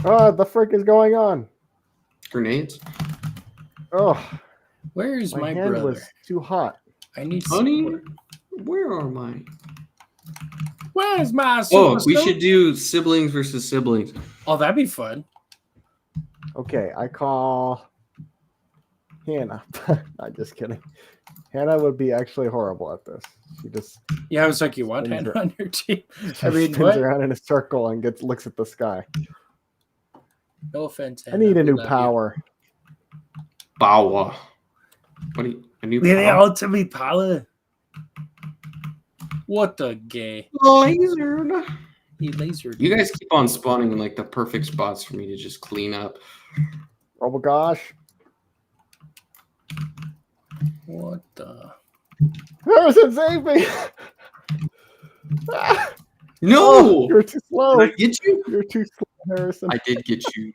Oh, the frick is going on? Grenades? Oh, Where's my my hand brother? was too hot. I need Honey, support. where are my... Where's my Oh, we superstar? should do siblings versus siblings. Oh, that'd be fun. Okay, I call Hannah. I'm just kidding. Hannah would be actually horrible at this. She just Yeah, I was like, you want Spins Hannah her- on your team? she I mean, spins what? around in a circle and looks at the sky. No offense, I Hannah. need a we new love you. power. Bawa. What do you... A new With the power? ultimate power. What the gay? Lasered. He lasered. You guys keep on spawning in like the perfect spots for me to just clean up. Oh my gosh. What the? Harrison, save me! Ah, No! oh, you're too slow. Did I get you? You're too slow, Harrison. I did get you.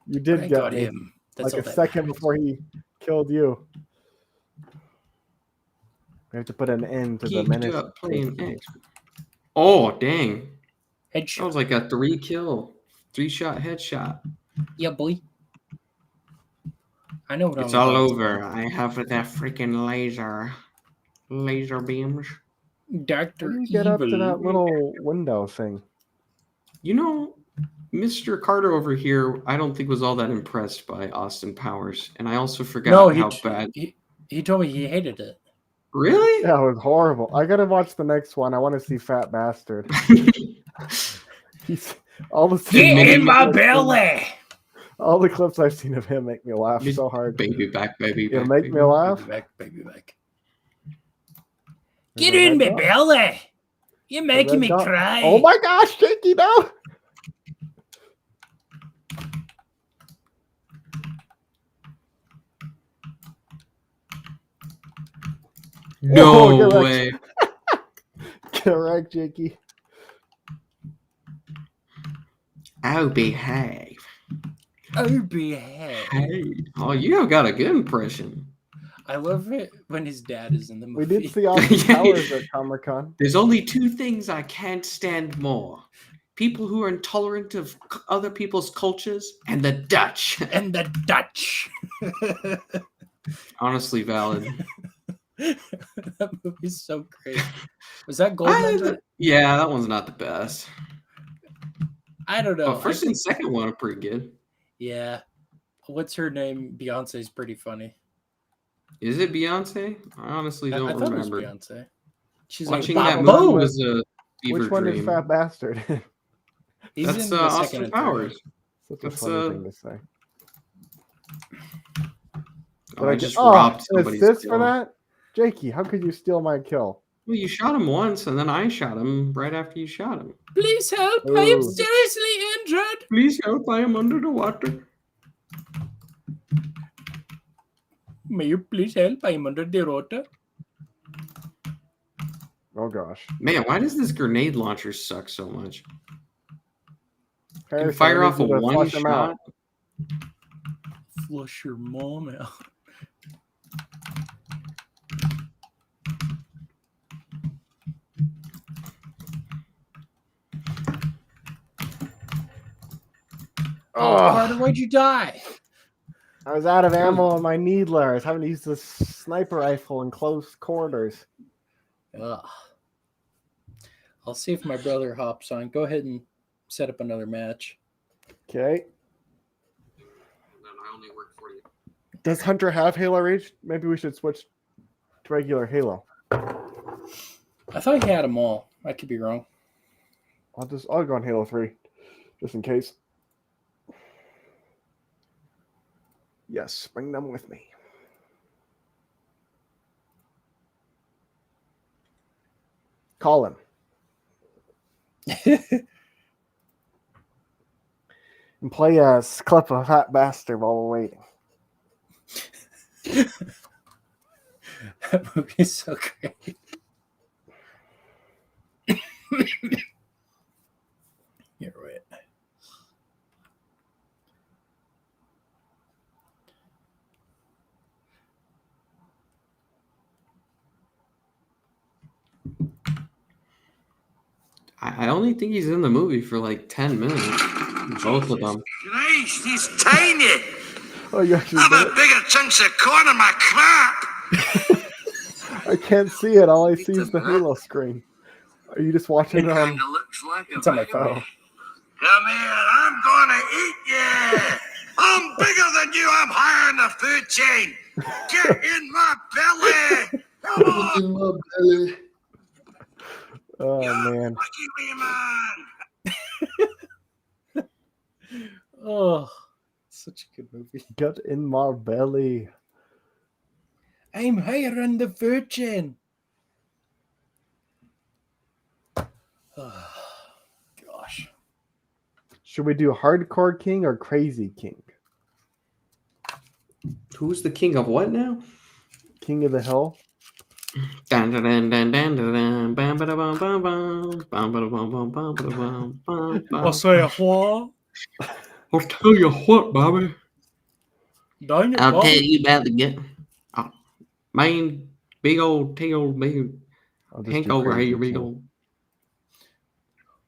You did I get got me. him. That's Like all a that second matters. before he killed you. We have to put an end to the Geeked menace. up playing X. Oh, dang. That Headshot. was like a 3-shot headshot. Yeah, boy. I know what It's I'm all about to over. I have that freaking laser beams. say. Dr. How do you get up to Evil. that little window thing? You know, Mr. Carter over here, I don't think was all that impressed by Austin Powers, and I also forgot No, how bad. he told me he hated it. Really? Yeah, it was horrible. I gotta watch the next one. I want to see Fat Bastard. He's all the Get Mini- in my clips- belly! All the clips I've seen of him make me laugh so hard. Baby back, baby It'll back. make baby me back. laugh. Baby back, baby back. There's Get a in red my dot. belly! You're making red me dot. cry. Oh my gosh, Jakey, no! No Oh, you're way. Correct, Jakey. Oh, behave. Oh, behave. Hey. Oh, you have got a good impression. I love it when his dad is in the We movie. did see Austin Powers at Comic Con. There's only 2 things I can't stand more. People who are intolerant of other people's cultures and the Dutch. And the Dutch. Honestly valid. That movie's so great. Was that Goldmember? Yeah, that one's not the best. I don't know. But first and second one are pretty good. Yeah. What's her name? Beyonce's pretty funny. Is it Beyonce? I honestly I don't thought remember. it was Beyonce. She's Watching like, that "Babo!" movie was a fever Which one dream. is Fat Bastard? He's That's in the second Austin and third. Powers. Such a That's, funny thing to say. Oh, I just oh, robbed an somebody's assist kill. for that? Jakey, how could you steal my kill? Well, you shot him once, and then I shot him right after you shot him. Please help! I am Ooh. seriously injured. Please help! I am under the water. May you please help? I am under the water. Oh gosh. Man, why does this grenade launcher suck so much? You Harrison, fire I off need a you to one flush 'em shot. out. Flush your mom out. Oh, Carter, why'd you die? I was out of ammo on my needler. I was having to use this sniper rifle in close quarters. Ugh. I'll see if my brother hops on. Go ahead and set up another match. Okay. Then I only work for you. Does Hunter have Halo Reach? Maybe we should switch to regular Halo. I thought he had them all. I could be wrong. I'll go on Halo 3, just in case. Yes, bring them with me. Call him. And play a clip of Fat Bastard while we're waiting. That movie is so great. Here, wait. I only think he's in the movie for like 10 minutes. Both of them. Christ, he's tiny. Oh, you actually How did about bigger chunks of corn in my crap? it? I can't see it. All I see is the Halo screen. Are you just watching it on? Kinda looks like a It's on my baby. phone. Come here, I'm gonna eat you. I'm bigger than you. I'm higher in the food chain. Get in my belly. Come on, In my belly. Oh you man. lucky wee man. Oh, such a good movie. Get in my belly. I'm higher on the food chain. Oh, gosh. Should we do Hardcore King or Crazy King? Who's the king of what now? King of the Hill? Dun, dun, dun, dun, dun, dun, dun, bam, bada, bam, bam, bam, bam, bada, bam, bam, bam, bada, bam, bam, bam. I'll say a what? I'll tell you what, Bobby. Dang it, I'll Bobby. tell you about the get. Oh, man, big old tail, big I'll just Hank do over Crazy here, big King. old.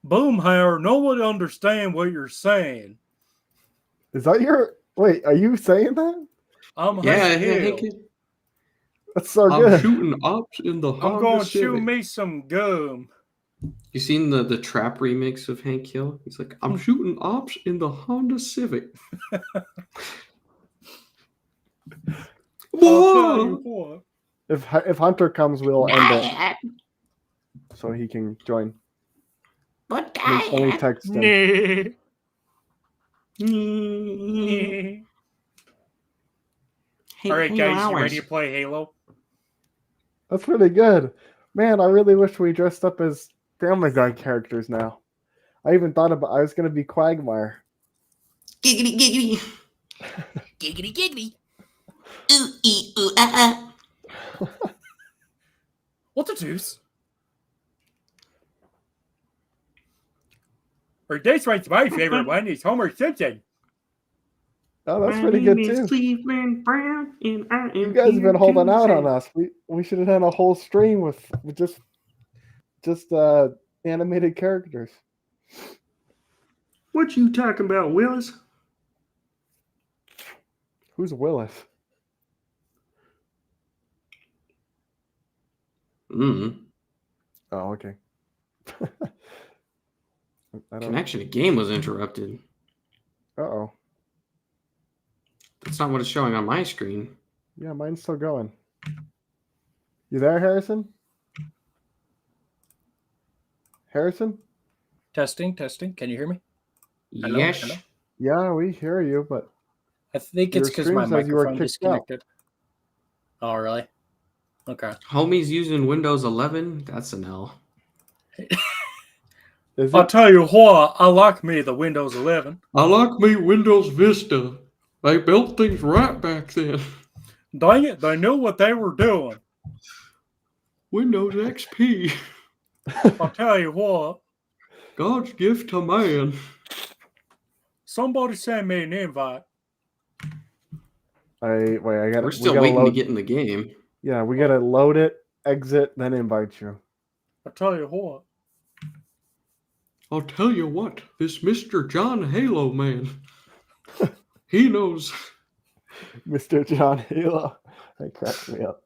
Boomhauer, no one understand what you're saying. Is that your... Wait, are you saying that? I'm Yeah, Hank Hill. Hank. That's so I'm good. shooting ops in the I'm Honda going to Civic. chew me some gum. You seen the trap remix of Hank Hill? He's like, I'm shooting ops in the Honda Civic. I'll tell you Whoa! what. If Hunter comes, we'll end it so he can join. What Let me text him. Nah. Hey, All right, hey, guys, you hours. ready to play Halo? That's really good. Man, I really wish we dressed up as Family Guy characters now. I even thought about I was going to be Quagmire. Giggity, giggity. Giggity, giggity. Ooh, ee, ooh, ah, What the deuce? Or that's right, my favorite one is Homer Simpson. Oh, that's My pretty name good is too. Cleveland Brown, and I am You guys have been here holding to out say- on us. We should have done a whole stream with just animated characters. What you talking about, Willis? Who's Willis? Mm. Oh, okay. I don't. Connection to game was interrupted. Uh-oh. That's not what it's showing on my screen. Yeah, mine's still going. You there, Harrison? Harrison? Testing. Can you hear me? Hello? Yes. Hello? Yeah, we hear you, but I think Your it's because stream my says you were microphone kicked out. disconnected. Oh, really? Okay. Homie's using Windows 11. That's an L. is I'll it? tell you what, I like me the Windows 11. I like me Windows Vista. They built things right back then. Dang it, they knew what they were doing. Windows XP. I'll tell you what. God's gift to man. Somebody send me an invite. I got. We're still waiting to get in the game. Yeah, we gotta load it, exit, then invite you. I'll tell you what. I'll tell you what, this Mr. John Halo man, he knows. Mr. John Halo. That cracks me up.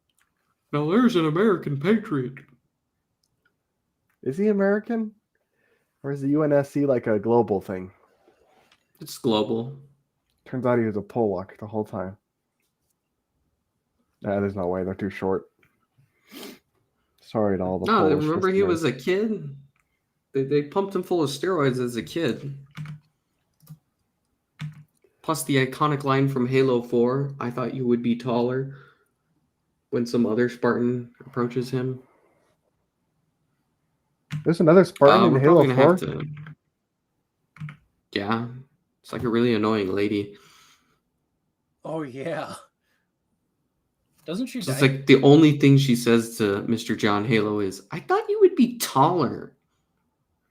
Now there's an American patriot. Is he American? Or is the UNSC like a global thing? It's global. Turns out he was a Polak the whole time. Nah, there's no way. They're too short. Sorry to all the No, Polish remember he listeners. was a kid? They pumped him full of steroids as a kid. Plus the iconic line from Halo 4, I thought you would be taller, when some other Spartan approaches him. There's another Spartan in We're Halo probably 4? gonna have to... Yeah, it's like a really annoying lady. Oh, yeah. Doesn't she die? It's like the only thing she says to Mr. John Halo is, I thought you would be taller.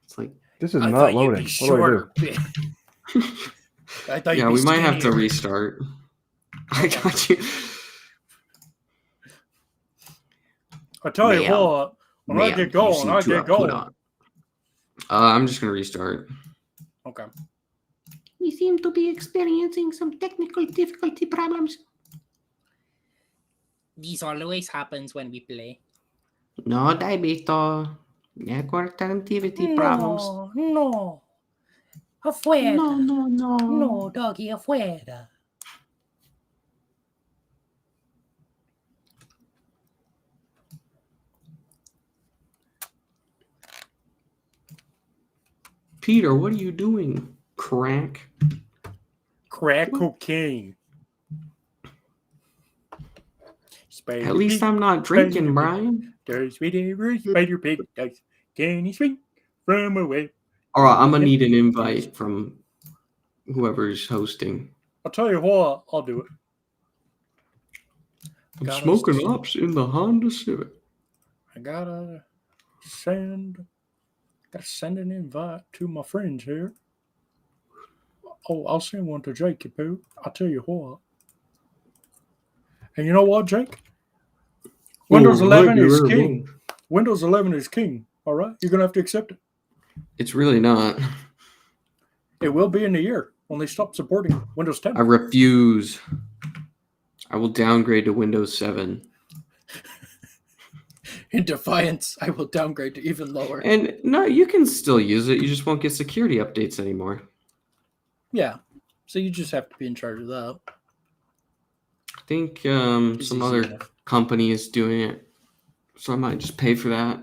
It's like, This is I not thought loading. you'd be What do I do? shorter. I thought yeah, you'd be we might have to skinnier. restart. I got you. I tell you Ma'am. what, when I get going, I get going. I'm just gonna restart. Okay. We seem to be experiencing some technical difficulty problems. This always happens when we play. No, Daibito. Network connectivity problems. No. Afuera. No. No, doggy, afuera. Peter, what are you doing? Crack. Crack cocaine. Spider At least pig, I'm not Spider drinking, pig. Brian. Does whatever spider pig does. Can he swing from away? All right, I'm gonna need an invite from whoever's hosting. I'll tell you what, I'll do it. I'm Gotta smoking s- ups in the Honda Civic. I gotta send an invite to my friends here. Oh, I'll send one to Jake, you poo. I'll tell you what. And you know what, Jake? Windows 11 is king. Windows 11 is king. All right, you're gonna have to accept it. It's really not. It will be in a year when they stop supporting Windows 10. I refuse. I will downgrade to Windows 7. In defiance, I will downgrade to even lower. And no, you can still use it. You just won't get security updates anymore. Yeah, so you just have to be in charge of that. I think It's some easy other enough. company is doing it. So I might just pay for that.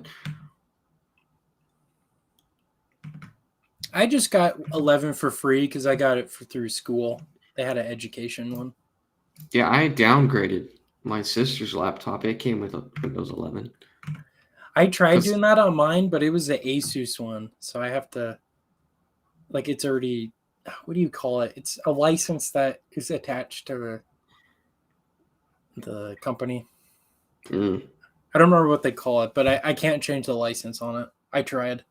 I just got 11 for free because I got it through school. They had an education one. Yeah, I downgraded my sister's laptop. It came with a Windows 11. I tried 'Cause- doing that on mine, but it was the Asus one. So I have to, like, it's already, what do you call it? It's a license that is attached to the company. Mm. I don't remember what they call it, but I can't change the license on it. I tried.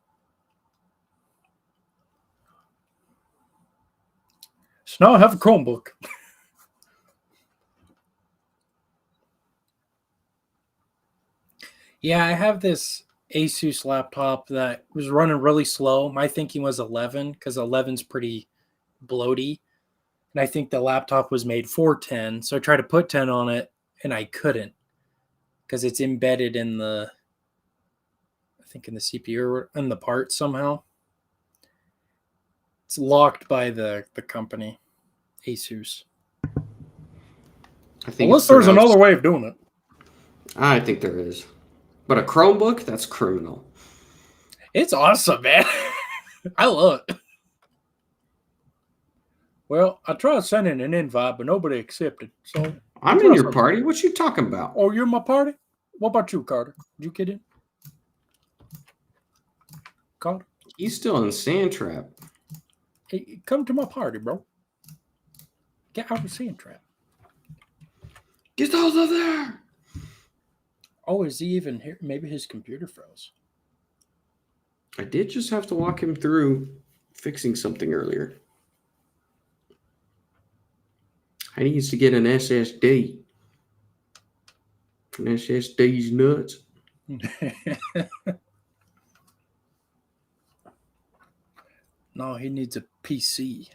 So now I have a Chromebook. Yeah, I have this Asus laptop that was running really slow. My thinking was 11 because 11's pretty bloaty. And I think the laptop was made for 10. So I tried to put 10 on it and I couldn't because it's embedded in the, I think in the CPU or in the part somehow. It's locked by the company, Asus. I think Unless it's there's pronounced- another way of doing it. I think there is. But a Chromebook, that's criminal. It's awesome, man. I love it. Well, I tried sending an invite, but nobody accepted. So, I'm in your party. What you talking about? oh, you're in my party? What about you, Carter? Did you get in? Carter? He's still in Sandtrap. Hey, come to my party, bro. Get out of Sand Trap. Get out of there! Oh, is he even here? Maybe his computer froze. I did just have to walk him through fixing something earlier. I needs to get an SSD. An SSD's nuts. No, he needs a PC,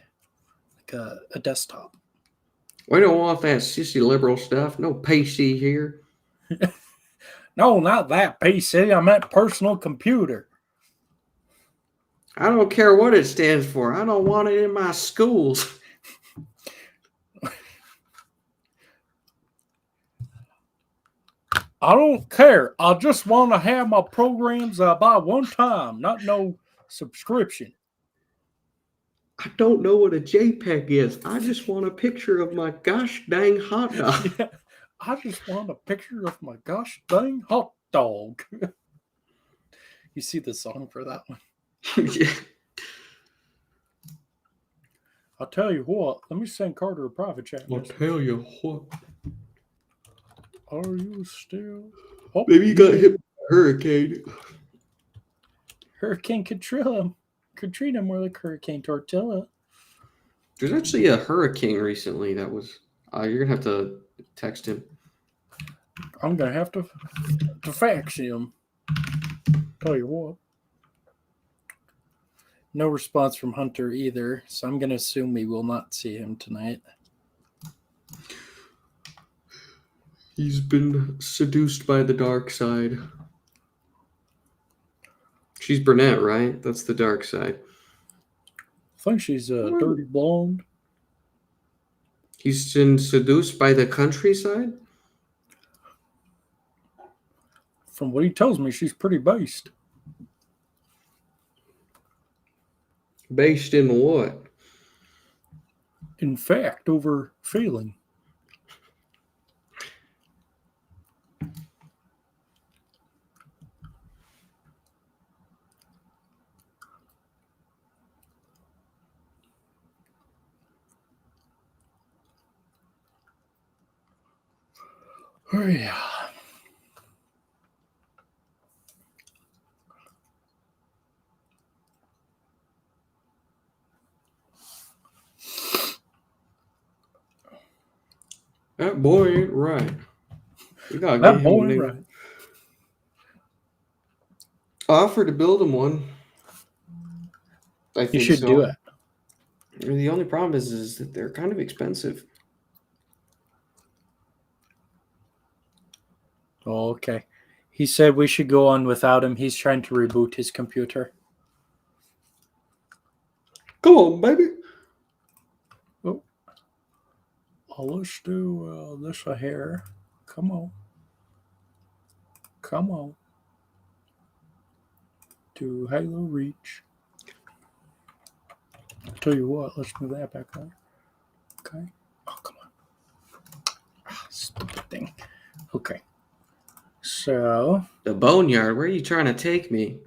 like a desktop. We don't want that sissy liberal stuff. No PC here. No, not that PC. I meant personal computer. I don't care what it stands for. I don't want it in my schools. I don't care. I just want to have my programs by one time, not no subscription. I don't know what a JPEG is. I just want a picture of my gosh dang hot dog. Yeah, I just want a picture of my gosh dang hot dog. You see the song for that one? Yeah. I'll tell you what. Let me send Carter a private chat. I'll tell you what. Are you still? Oh, Maybe you got hit by a hurricane. Hurricane Katrina, more like Hurricane Tortilla. There's actually a hurricane recently that was. You're gonna have to text him. I'm gonna have to fax him. Tell you what. No response from Hunter either, so I'm gonna assume we will not see him tonight. He's been seduced by the dark side. She's brunette, right? That's the dark side. I think she's a dirty blonde. He's been seduced by the countryside? From what he tells me, she's pretty based. Based in what? In fact, over feeling. Oh, yeah. That boy ain't right. We gotta That get him boy, a new- right. I offered to build him one. I You think should so. do it. The only problem is that they're kind of expensive. Oh, okay. He said we should go on without him. He's trying to reboot his computer. Come on, baby. Oh, let's do this here. Come on. Come on. To Halo Reach. I'll tell you what, let's move that back on. Okay. Oh, come on. Stupid thing. Okay. So, The boneyard. Where are you trying to take me?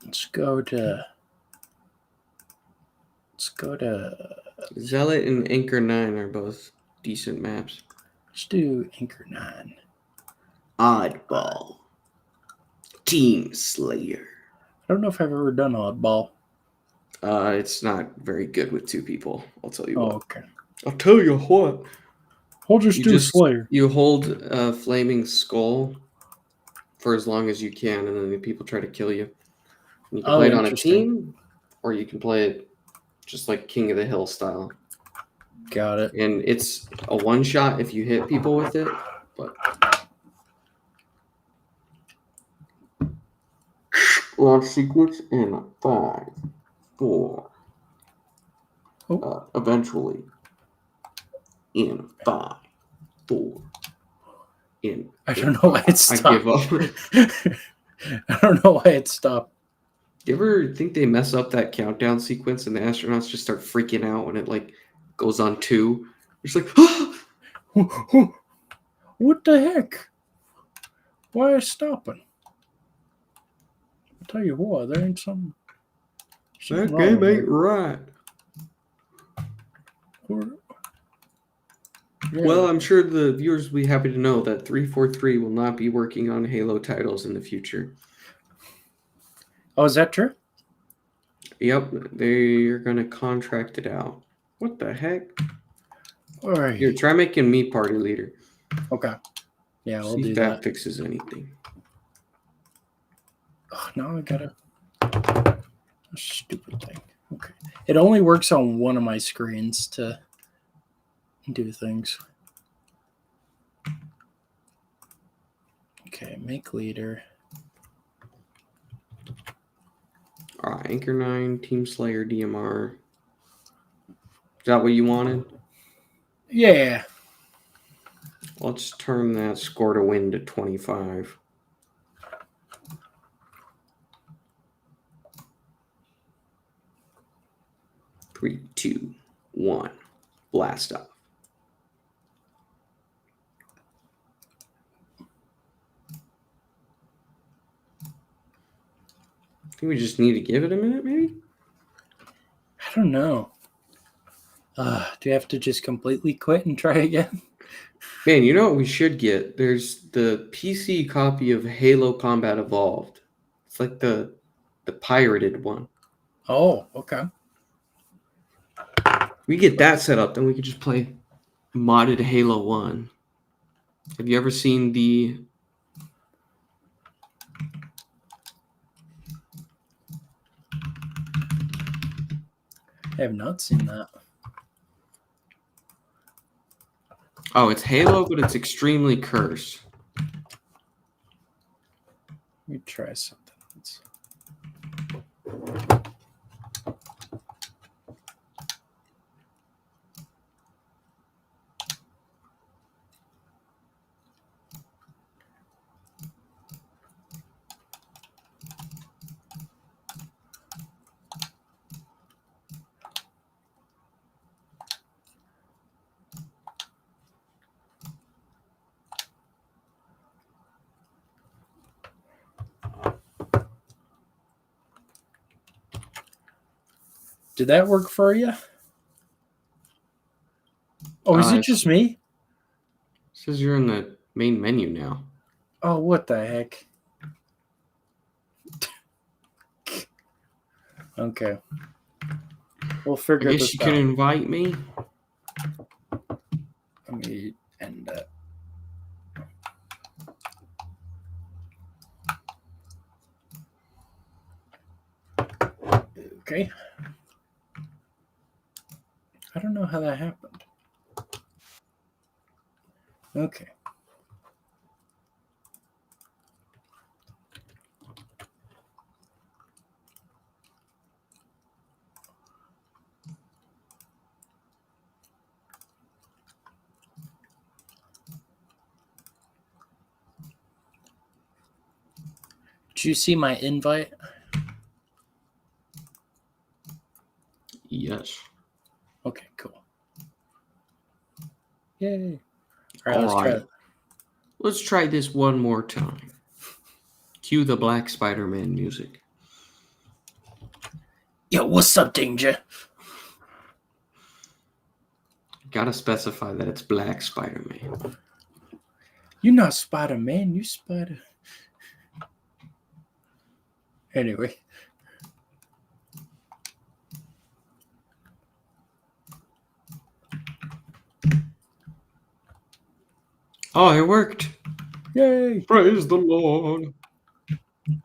let's go to Zealot and Anchor 9 are both decent maps. let's do Anchor 9. Oddball. Team Slayer. I don't know if I've ever done Oddball. It's not very good with two people. I'll tell you Oh, what. okay. I'll tell you what. We'll just do Slayer. You hold a flaming skull for as long as you can, and then the people try to kill you. And you can play it on a team, or you can play it just like King of the Hill style. Got it. And it's a one shot if you hit people with it, but launch sequence in 5, 4. Eventually in 5, 4. In I don't know why it stopped. I give up. I don't know why it stopped. You ever think they mess up that countdown sequence and the astronauts just start freaking out when it like goes on 2? It's like, what the heck? Why is it stopping? I'll tell you what, there ain't something that wrong game with ain't right. Yeah. Well, I'm sure the viewers will be happy to know that 343 will not be working on Halo titles in the future. Oh, is that true? Yep, they're gonna contract it out. What the heck? All right. Here, try making me party leader. Okay. Yeah, we'll See do if that. that fixes anything. Oh, now I gotta. Stupid thing. Okay. It only works on one of my screens to do things. Okay, make leader. All right, Anchor 9, Team Slayer, DMR. Is that what you wanted? Yeah. Let's turn that score to win to 25. Three, two, one. Blast off. I think we just need to give it a minute, maybe? I don't know. Do you have to just completely quit and try again? Man, you know what we should get? There's the PC copy of Halo Combat Evolved. It's like the pirated one. Oh, okay. We get that set up, then we could just play modded Halo 1. Have you ever seen the... I have not seen that. Oh, it's Halo, but it's extremely cursed. Let me try something else. Did that work for you? Oh, is it just me? It says you're in the main menu now. Oh, what the heck? Okay. We'll figure I this guess you out. can invite me. Let me end that. Okay. I don't know how that happened. Okay. Did you see my invite? Yes. Okay, cool. Yay. All right, All let's try right. it. Let's try this one more time. Cue the Black Spider-Man music. Yo, what's up, Danger? Gotta specify that it's Black Spider-Man. You're not Spider-Man, you Spider. Anyway. Oh, it worked. Yay. Praise the Lord.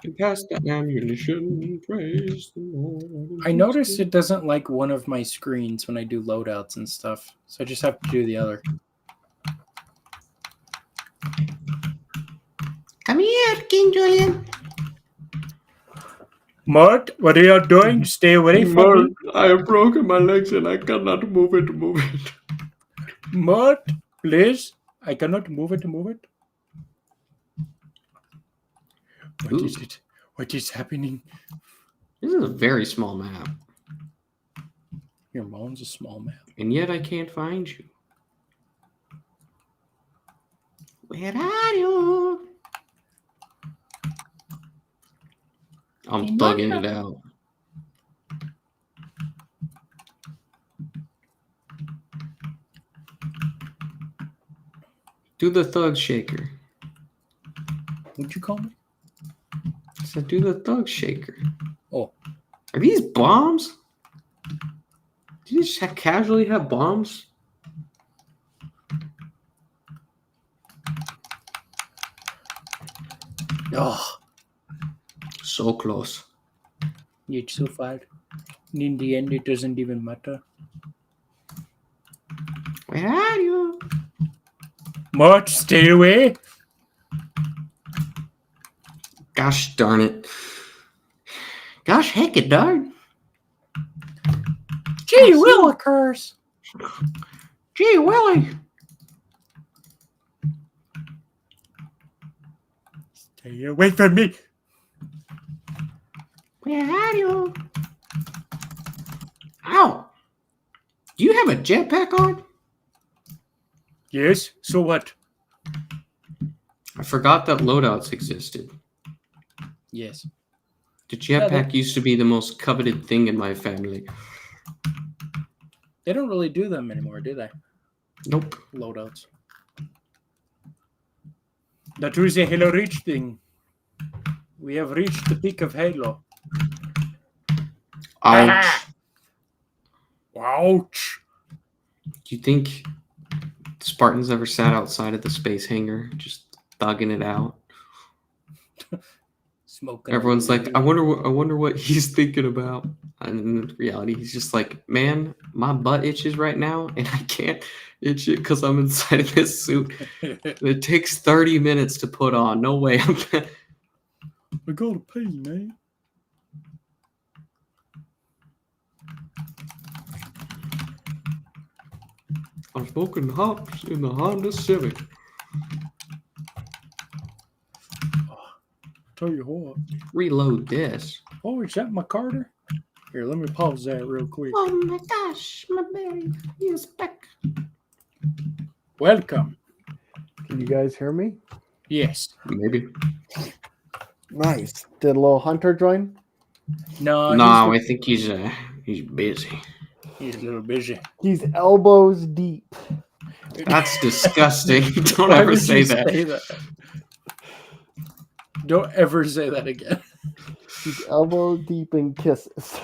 And pass the ammunition. Praise the Lord. I noticed it doesn't like one of my screens when I do loadouts and stuff. So I just have to do the other. Come here, King Julian. Mart, what are you doing? Stay away from me. I have broken my legs and I cannot move it. Mart, please. I cannot move it. What is it? What is happening? This is a very small map. Your mom's a small map. And yet I can't find you. Where are you? I'm thugging it out. Do the thug shaker. What'd you call me? So do the thug shaker. Oh. Are these bombs? Do you just casually have bombs? Oh, So close. it's so far. In the end, it doesn't even matter. Where are you? Mort, stay away. Gosh darn it. Gosh heck it darn. Gee, Willikers. Gee Willie. Stay away from me. Where are you? Ow. Do you have a jetpack on? Yes, so what? I forgot that loadouts existed. Yes. The jetpack used to be the most coveted thing in my family. They don't really do them anymore, do they? Nope. Loadouts. That was a Halo Reach thing. We have reached the peak of Halo. Ouch. Ouch. Do you think Spartans ever sat outside of the space hangar just thugging it out? Smoking. Everyone's like, I wonder what he's thinking about. And in reality, he's just like, man, my butt itches right now, and I can't itch it because I'm inside of this suit. It takes 30 minutes to put on. No way. I gotta pee, man. I'm smoking hops in the Honda Civic. Tell you what. Reload this. Oh, is that my Carter? Here, let me pause that real quick. Oh my gosh, my berry is back. Welcome. Can you guys hear me? Yes. Maybe. Nice. Did a little hunter join? No, No, I think he's busy. he's a little busy. He's elbows deep. That's disgusting. Don't Why ever would say you that. Don't ever say that again. He's elbow deep in kisses.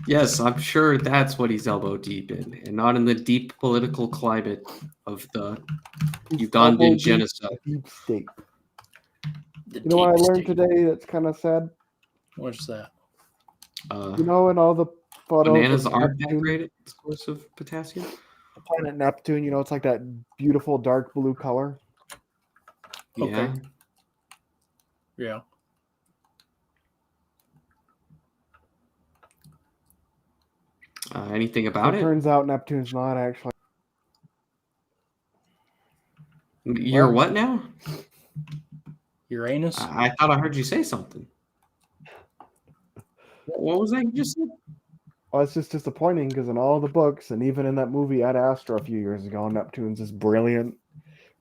Yes, I'm sure that's what he's elbow deep in, and not in the deep political climate of the He's Ugandan elbow genocide. Deep state. The You know what I deep learned state. today that's kind of sad? What's that? You know, in all the photos Bananas of aren't that Neptune, great at source of potassium. the planet Neptune, you know, it's like that beautiful dark blue color. Okay. Yeah. Yeah. Anything about It it? turns out Neptune's not actually. You're what now? Uranus? I thought I heard you say something. What was that you just said? Well, it's just disappointing because in all the books and even in that movie Ad Astra a few years ago, Neptune's this brilliant,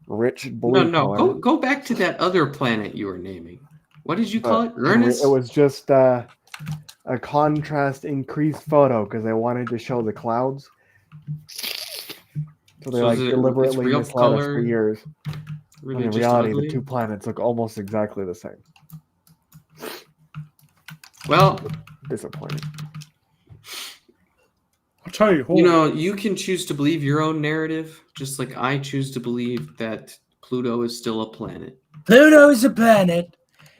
rich blue No. color. Go back to that other planet you were naming. What did you call it? It Uranus? was just a contrast increased photo because they wanted to show the clouds. So they So like is it- deliberately it's real misled us for color, years. Really And in just reality, ugly? the two planets look almost exactly the same. Well, Disappointing. I'll tell you what. you know, you can choose to believe your own narrative, just like I choose to believe that Pluto is still a planet. Pluto is a planet.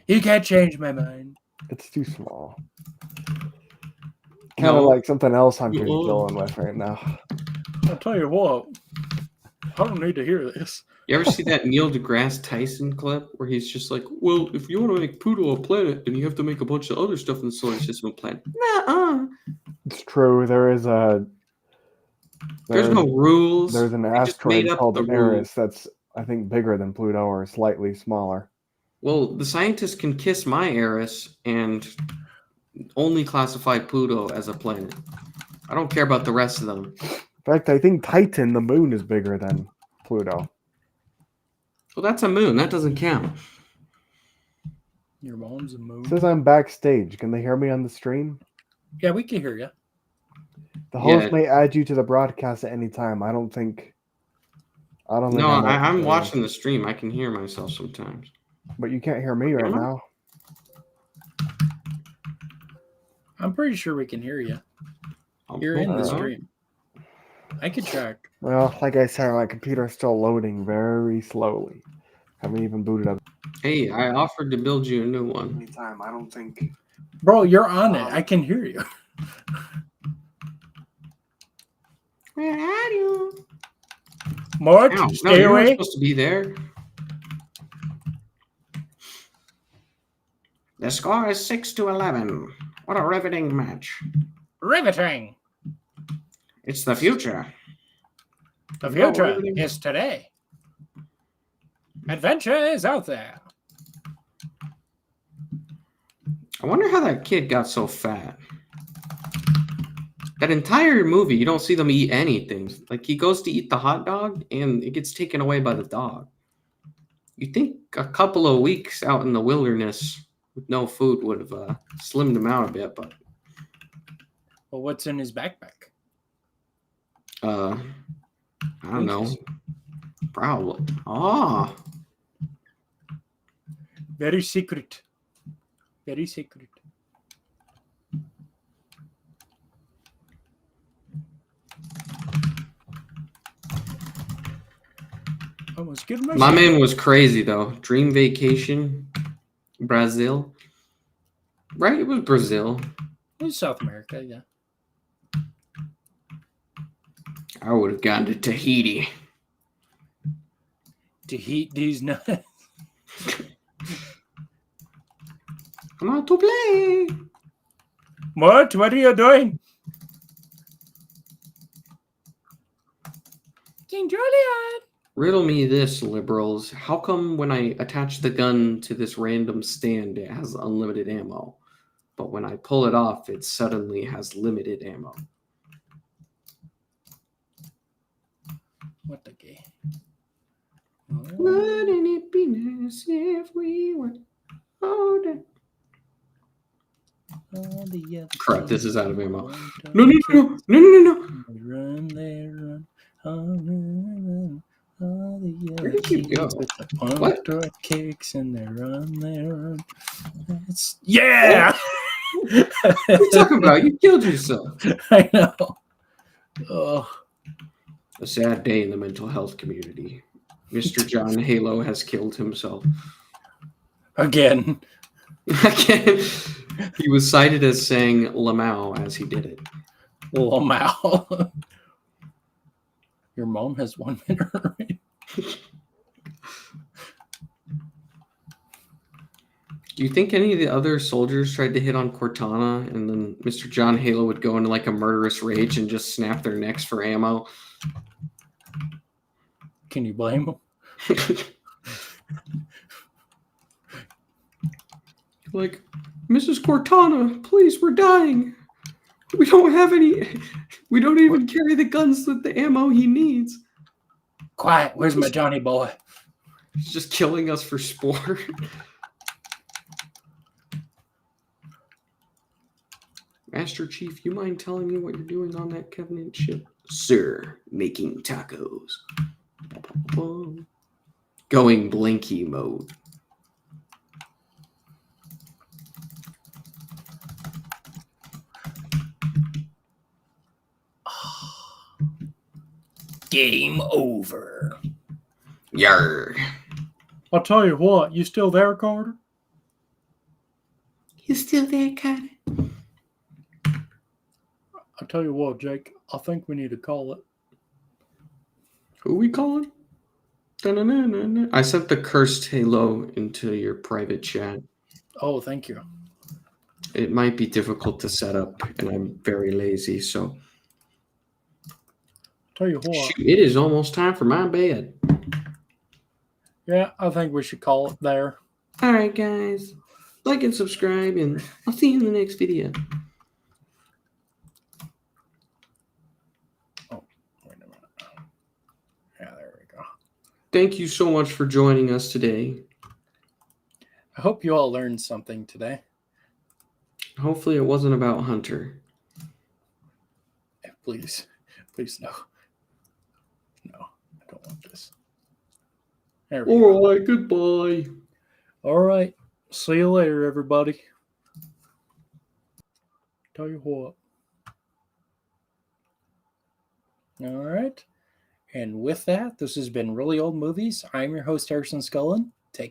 You can't change my mind. It's too small. Kind of No. like something else Hunter's Oh. dealing with right now. I'll tell you what. I don't need to hear this. You ever see that Neil deGrasse Tyson clip where he's just like, well, if you want to make Pluto a planet, then you have to make a bunch of other stuff in the solar system a planet. Nuh-uh. It's true. There is a. There's no rules. There's an They just made asteroid up called the Eris that's, I think, bigger than Pluto or slightly smaller. Well, the scientists can kiss my Eris and only classify Pluto as a planet. I don't care about the rest of them. In fact, I think Titan, the moon, is bigger than Pluto. Well, that's a moon. That doesn't count. Your mom's a moon. It says I'm backstage. Can they hear me on the stream? Yeah, we can hear you. The host Yeah. may add you to the broadcast at any time. I don't think. No, I'm watching the stream. I can hear myself sometimes. But you can't hear me right Am I? now. I'm pretty sure we can hear you. You're in the stream. I could check. Well, like I said, my computer's still loading very slowly. Haven't even booted up. Hey, I offered to build you a new one. Anytime, I don't think. Bro, you're on it. I can hear you. Where are you? Mort, Ow, no, stay you're not away. supposed to be there. The score is 6-11. What a riveting match. Riveting. It's the future. The future riveting. is today. Adventure is out there. I wonder how that kid got so fat. That entire movie, you don't see them eat anything. Like, he goes to eat the hot dog, and it gets taken away by the dog. You think a couple of weeks out in the wilderness with no food would have slimmed him out a bit, but... Well, what's in his backpack? I don't know. Probably. Ah. Very secret. Very secret. Almost getting My man was crazy, though. Dream Vacation, Brazil. Right? It was Brazil. It was South America, yeah. I would have gone to Tahiti. To heat these nuts. Come out to play. What are you doing? King Julian. Riddle me this, liberals. How come when I attach the gun to this random stand, it has unlimited ammo? But when I pull it off, it suddenly has limited ammo. What the gay? Wouldn't it be nice if we were older? Crap, this is out of ammo. No. Run, they run. All the Where did you go? with the pumped What? up cakes and they run. Yeah! What are you talking about? You killed yourself. I know. Oh, A sad day in the mental health community. Mr. John Halo has killed himself. again. Again, he was cited as saying Lamau as he did it. Lamau. Your mom has 1 minute, right? Do you think any of the other soldiers tried to hit on Cortana and then Mr. John Halo would go into like a murderous rage and just snap their necks for ammo? Can you blame him? Like, Mrs. Cortana, please, we're dying. We don't have any. We don't even carry the guns with the ammo he needs. Quiet. Where's my Johnny boy? He's just killing us for sport. Master Chief, you mind telling me what you're doing on that Covenant ship? Sir, making tacos. Going blinky mode. Game over. Yarr. I'll tell you what. You still there, Carter? You still there, Carter? I'll tell you what, Jake. I think we need to call it. Who we calling? Da-na-na-na-na. I sent the cursed Halo into your private chat. Oh, thank you. It might be difficult to set up, and I'm very lazy, so... Tell you what. Shoot, it is almost time for my bed. Yeah, I think we should call it there. All right, guys. Like and subscribe, and I'll see you in the next video. Oh, wait a minute. Yeah, there we go. Thank you so much for joining us today. I hope you all learned something today. Hopefully it wasn't about Hunter. Please no. No, I don't want this. There we go. All right, goodbye. All right. See you later, everybody. tell you what. All right. And with that, this has been Really Old Movies. I'm your host, Harrison Scullin.